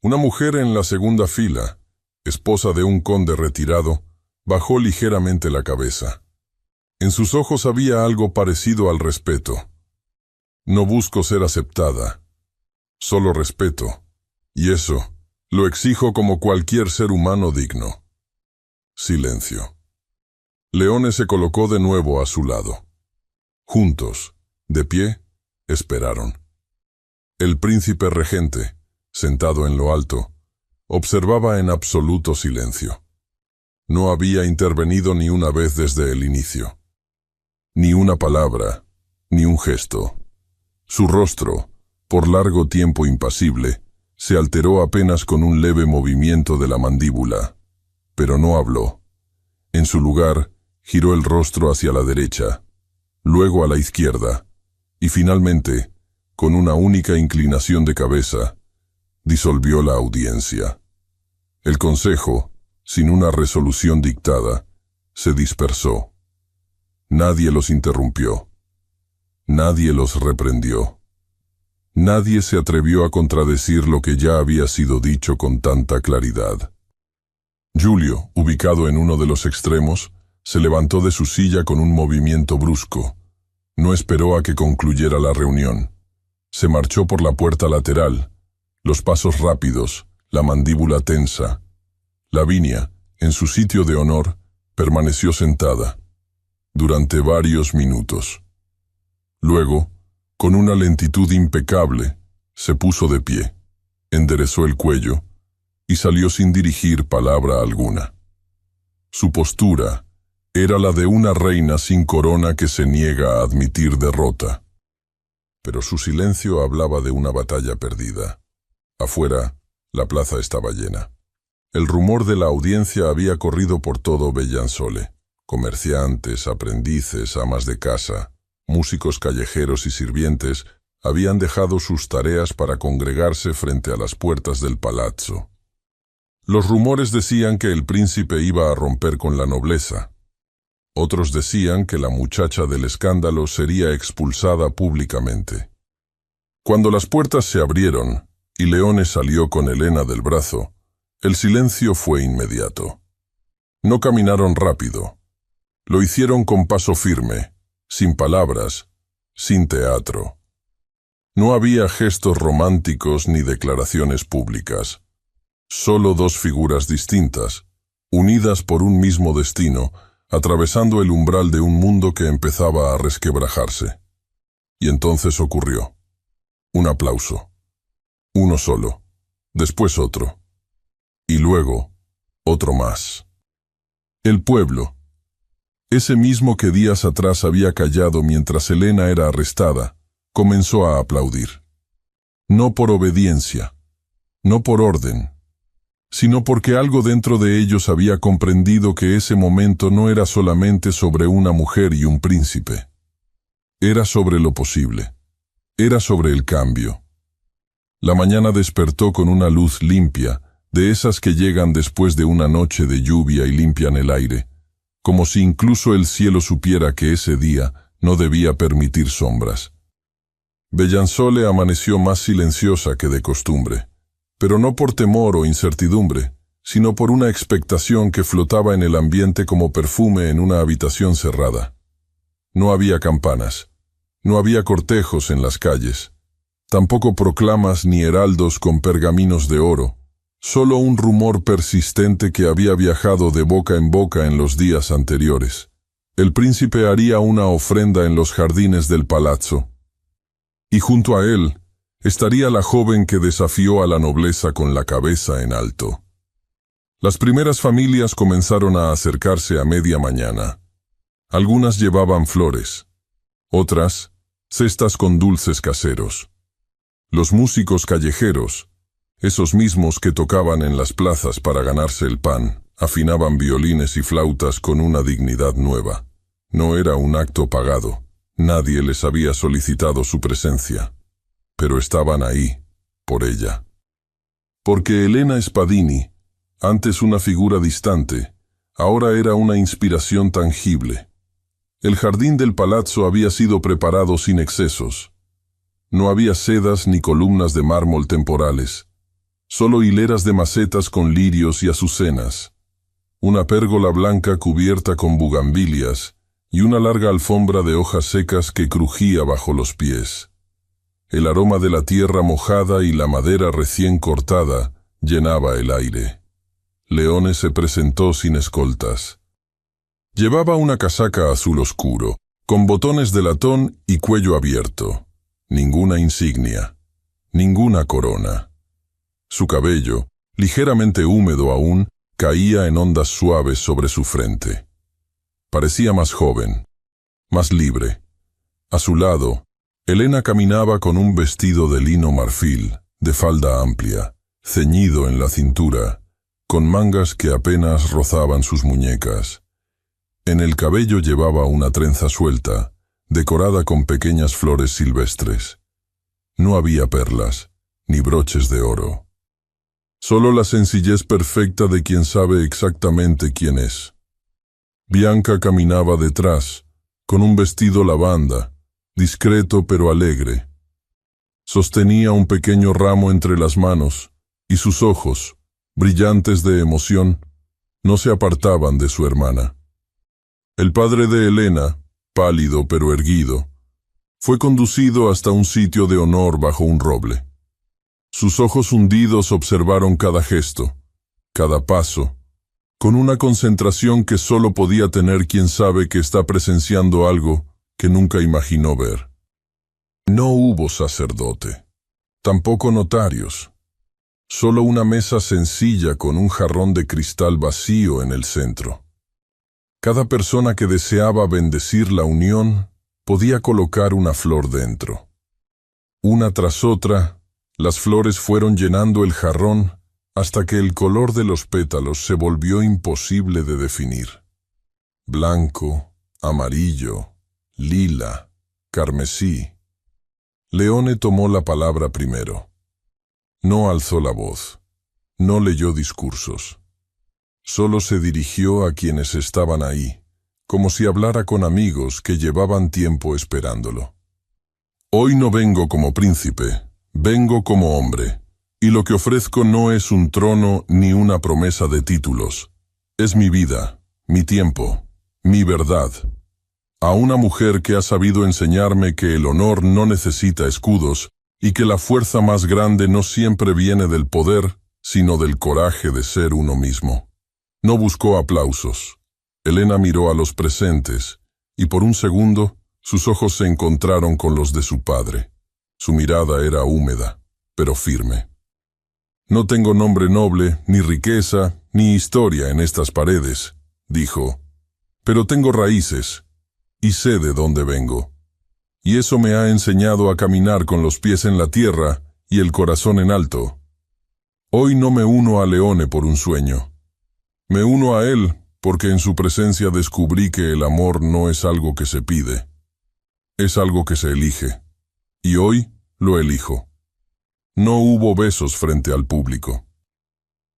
Una mujer en la segunda fila, esposa de un conde retirado, bajó ligeramente la cabeza. En sus ojos había algo parecido al respeto. No busco ser aceptada, solo respeto, y eso lo exijo como cualquier ser humano digno. Silencio. Leone se colocó de nuevo a su lado. Juntos, de pie, esperaron. El príncipe regente, sentado en lo alto, observaba en absoluto silencio. No había intervenido ni una vez desde el inicio. Ni una palabra, ni un gesto. Su rostro, por largo tiempo impasible, se alteró apenas con un leve movimiento de la mandíbula, pero no habló. En su lugar, giró el rostro hacia la derecha, luego a la izquierda, y finalmente, con una única inclinación de cabeza, disolvió la audiencia. El consejo, sin una resolución dictada, se dispersó. Nadie los interrumpió. Nadie los reprendió. Nadie se atrevió a contradecir lo que ya había sido dicho con tanta claridad. Giulio, ubicado en uno de los extremos, se levantó de su silla con un movimiento brusco. No esperó a que concluyera la reunión. Se marchó por la puerta lateral, los pasos rápidos, la mandíbula tensa. Lavinia, en su sitio de honor, permaneció sentada durante varios minutos. Luego, con una lentitud impecable, se puso de pie, enderezó el cuello y salió sin dirigir palabra alguna. Su postura era la de una reina sin corona que se niega a admitir derrota. Pero su silencio hablaba de una batalla perdida. Afuera, la plaza estaba llena. El rumor de la audiencia había corrido por todo Bellansole. Comerciantes, aprendices, amas de casa, músicos callejeros y sirvientes habían dejado sus tareas para congregarse frente a las puertas del palazzo. Los rumores decían que el príncipe iba a romper con la nobleza. Otros decían que la muchacha del escándalo sería expulsada públicamente. Cuando las puertas se abrieron y Leone salió con Elena del brazo, el silencio fue inmediato. No caminaron rápido. Lo hicieron con paso firme, sin palabras, sin teatro. No había gestos románticos ni declaraciones públicas. Solo dos figuras distintas, unidas por un mismo destino, atravesando el umbral de un mundo que empezaba a resquebrajarse. Y entonces ocurrió. Un aplauso. Uno solo. Después otro. Y luego, otro más. El pueblo. Ese mismo que días atrás había callado mientras Elena era arrestada, comenzó a aplaudir. No por obediencia, no por orden, sino porque algo dentro de ellos había comprendido que ese momento no era solamente sobre una mujer y un príncipe. Era sobre lo posible. Era sobre el cambio. La mañana despertó con una luz limpia, de esas que llegan después de una noche de lluvia y limpian el aire, como si incluso el cielo supiera que ese día no debía permitir sombras. Bellanzole amaneció más silenciosa que de costumbre, pero no por temor o incertidumbre, sino por una expectación que flotaba en el ambiente como perfume en una habitación cerrada. No había campanas, no había cortejos en las calles, tampoco proclamas ni heraldos con pergaminos de oro, solo un rumor persistente que había viajado de boca en los días anteriores. El príncipe haría una ofrenda en los jardines del palazzo, y junto a él estaría la joven que desafió a la nobleza con la cabeza en alto. Las primeras familias comenzaron a acercarse a media mañana. Algunas llevaban flores, otras cestas con dulces caseros. Los músicos callejeros, esos mismos que tocaban en las plazas para ganarse el pan, afinaban violines y flautas con una dignidad nueva. No era un acto pagado, nadie les había solicitado su presencia, pero estaban ahí, por ella. Porque Elena Spadini, antes una figura distante, ahora era una inspiración tangible. El jardín del palazzo había sido preparado sin excesos. No había sedas ni columnas de mármol temporales, solo hileras de macetas con lirios y azucenas, una pérgola blanca cubierta con bugambilias y una larga alfombra de hojas secas que crujía bajo los pies. El aroma de la tierra mojada y la madera recién cortada llenaba el aire. Leone se presentó sin escoltas. Llevaba una casaca azul oscuro, con botones de latón y cuello abierto. Ninguna insignia, ninguna corona. Su cabello, ligeramente húmedo aún, caía en ondas suaves sobre su frente. Parecía más joven, más libre. A su lado, Elena caminaba con un vestido de lino marfil, de falda amplia, ceñido en la cintura, con mangas que apenas rozaban sus muñecas. En el cabello llevaba una trenza suelta, decorada con pequeñas flores silvestres. No había perlas, ni broches de oro. Solo la sencillez perfecta de quien sabe exactamente quién es. Bianca caminaba detrás, con un vestido lavanda, discreto pero alegre. Sostenía un pequeño ramo entre las manos, y sus ojos, brillantes de emoción, no se apartaban de su hermana. El padre de Elena, pálido pero erguido, fue conducido hasta un sitio de honor bajo un roble. Sus ojos hundidos observaron cada gesto, cada paso, con una concentración que solo podía tener quien sabe que está presenciando algo que nunca imaginó ver. No hubo sacerdote, tampoco notarios, solo una mesa sencilla con un jarrón de cristal vacío en el centro. Cada persona que deseaba bendecir la unión podía colocar una flor dentro. Una tras otra, las flores fueron llenando el jarrón hasta que el color de los pétalos se volvió imposible de definir. Blanco, amarillo, lila, carmesí. Leone tomó la palabra primero. No alzó la voz, no leyó discursos. Solo se dirigió a quienes estaban ahí, como si hablara con amigos que llevaban tiempo esperándolo. Hoy no vengo como príncipe, vengo como hombre, y lo que ofrezco no es un trono ni una promesa de títulos. Es mi vida, mi tiempo, mi verdad. A una mujer que ha sabido enseñarme que el honor no necesita escudos y que la fuerza más grande no siempre viene del poder, sino del coraje de ser uno mismo. No buscó aplausos. Elena miró a los presentes, y por un segundo sus ojos se encontraron con los de su padre. Su mirada era húmeda, pero firme. No tengo nombre noble, ni riqueza, ni historia en estas paredes, dijo, pero tengo raíces, y sé de dónde vengo. Y eso me ha enseñado a caminar con los pies en la tierra y el corazón en alto. Hoy no me uno a Leone por un sueño. Me uno a él porque en su presencia descubrí que el amor no es algo que se pide. Es algo que se elige. Y hoy lo elijo. No hubo besos frente al público.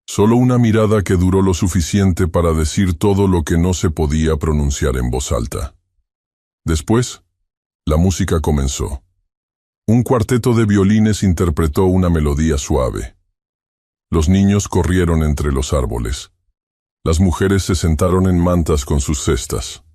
Solo una mirada que duró lo suficiente para decir todo lo que no se podía pronunciar en voz alta. Después, la música comenzó. Un cuarteto de violines interpretó una melodía suave. Los niños corrieron entre los árboles. Las mujeres se sentaron en mantas con sus cestas.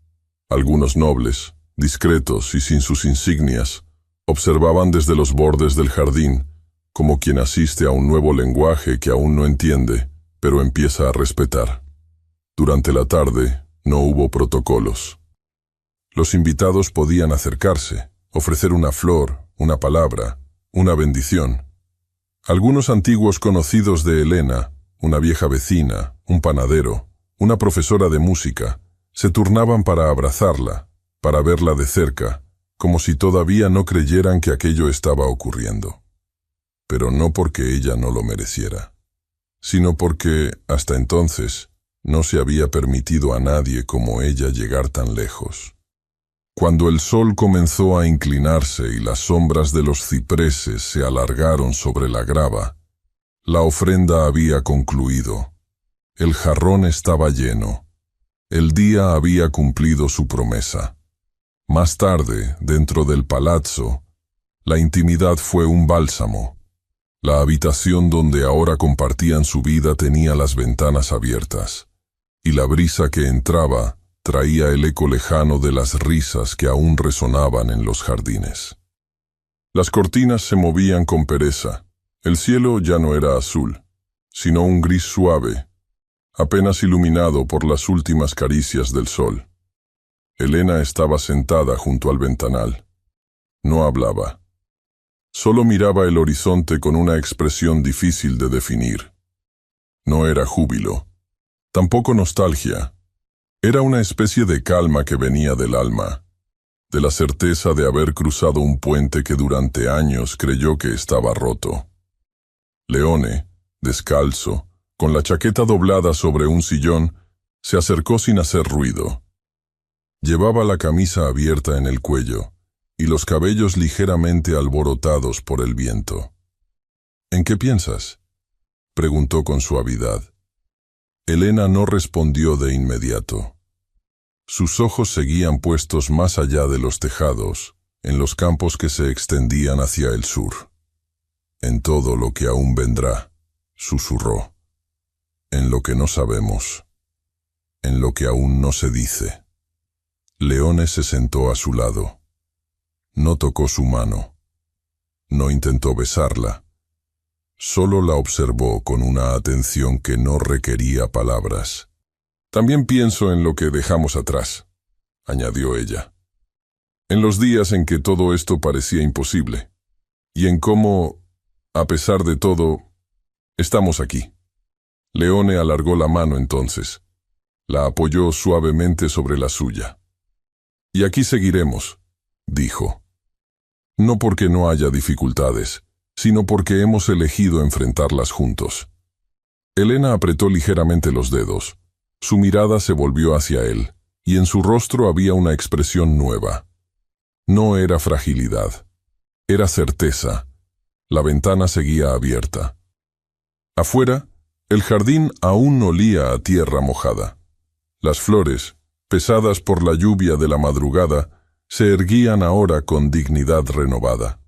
Algunos nobles, discretos y sin sus insignias, observaban desde los bordes del jardín, como quien asiste a un nuevo lenguaje que aún no entiende, pero empieza a respetar. Durante la tarde no hubo protocolos. Los invitados podían acercarse, ofrecer una flor, una palabra, una bendición. Algunos antiguos conocidos de Elena, una vieja vecina, un panadero, una profesora de música, se turnaban para abrazarla, para verla de cerca, como si todavía no creyeran que aquello estaba ocurriendo. Pero no porque ella no lo mereciera, sino porque, hasta entonces, no se había permitido a nadie como ella llegar tan lejos. Cuando el sol comenzó a inclinarse y las sombras de los cipreses se alargaron sobre la grava, la ofrenda había concluido. El jarrón estaba lleno. El día había cumplido su promesa. Más tarde, dentro del palazzo, la intimidad fue un bálsamo. La habitación donde ahora compartían su vida tenía las ventanas abiertas, y la brisa que entraba traía el eco lejano de las risas que aún resonaban en los jardines. Las cortinas se movían con pereza. El cielo ya no era azul, sino un gris suave, apenas iluminado por las últimas caricias del sol. Elena estaba sentada junto al ventanal. No hablaba. Solo miraba el horizonte con una expresión difícil de definir. No era júbilo, tampoco nostalgia. Era una especie de calma que venía del alma, de la certeza de haber cruzado un puente que durante años creyó que estaba roto. Leone, descalzo, con la chaqueta doblada sobre un sillón, se acercó sin hacer ruido. Llevaba la camisa abierta en el cuello y los cabellos ligeramente alborotados por el viento. «¿En qué piensas?», preguntó con suavidad. Elena no respondió de inmediato. Sus ojos seguían puestos más allá de los tejados, en los campos que se extendían hacia el sur. «En todo lo que aún vendrá», susurró. «En lo que no sabemos. En lo que aún no se dice». Leone se sentó a su lado. No tocó su mano. No intentó besarla. Solo la observó con una atención que no requería palabras. «También pienso en lo que dejamos atrás», añadió ella. «En los días en que todo esto parecía imposible. Y en cómo, a pesar de todo, estamos aquí». Leone alargó la mano entonces. La apoyó suavemente sobre la suya. «Y aquí seguiremos», dijo. «No porque no haya dificultades, sino porque hemos elegido enfrentarlas juntos». Elena apretó ligeramente los dedos. Su mirada se volvió hacia él, y en su rostro había una expresión nueva. No era fragilidad, era certeza. La ventana seguía abierta. Afuera, el jardín aún olía a tierra mojada. Las flores, pesadas por la lluvia de la madrugada, se erguían ahora con dignidad renovada.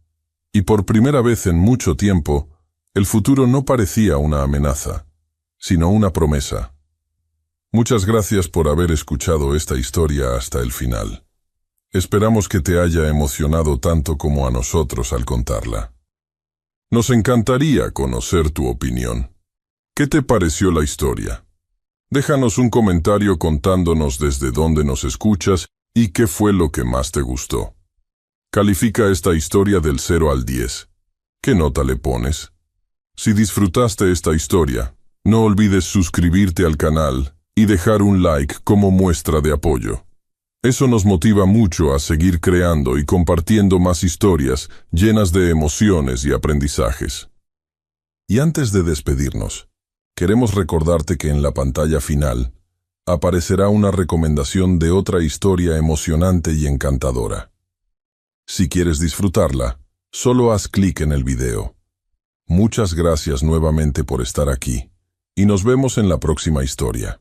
Y por primera vez en mucho tiempo, el futuro no parecía una amenaza, sino una promesa. Muchas gracias por haber escuchado esta historia hasta el final. Esperamos que te haya emocionado tanto como a nosotros al contarla. Nos encantaría conocer tu opinión. ¿Qué te pareció la historia? Déjanos un comentario contándonos desde dónde nos escuchas y qué fue lo que más te gustó. Califica esta historia del 0 al 10. ¿Qué nota le pones? Si disfrutaste esta historia, no olvides suscribirte al canal y dejar un like como muestra de apoyo. Eso nos motiva mucho a seguir creando y compartiendo más historias llenas de emociones y aprendizajes. Y antes de despedirnos, queremos recordarte que en la pantalla final aparecerá una recomendación de otra historia emocionante y encantadora. Si quieres disfrutarla, solo haz clic en el video. Muchas gracias nuevamente por estar aquí, y nos vemos en la próxima historia.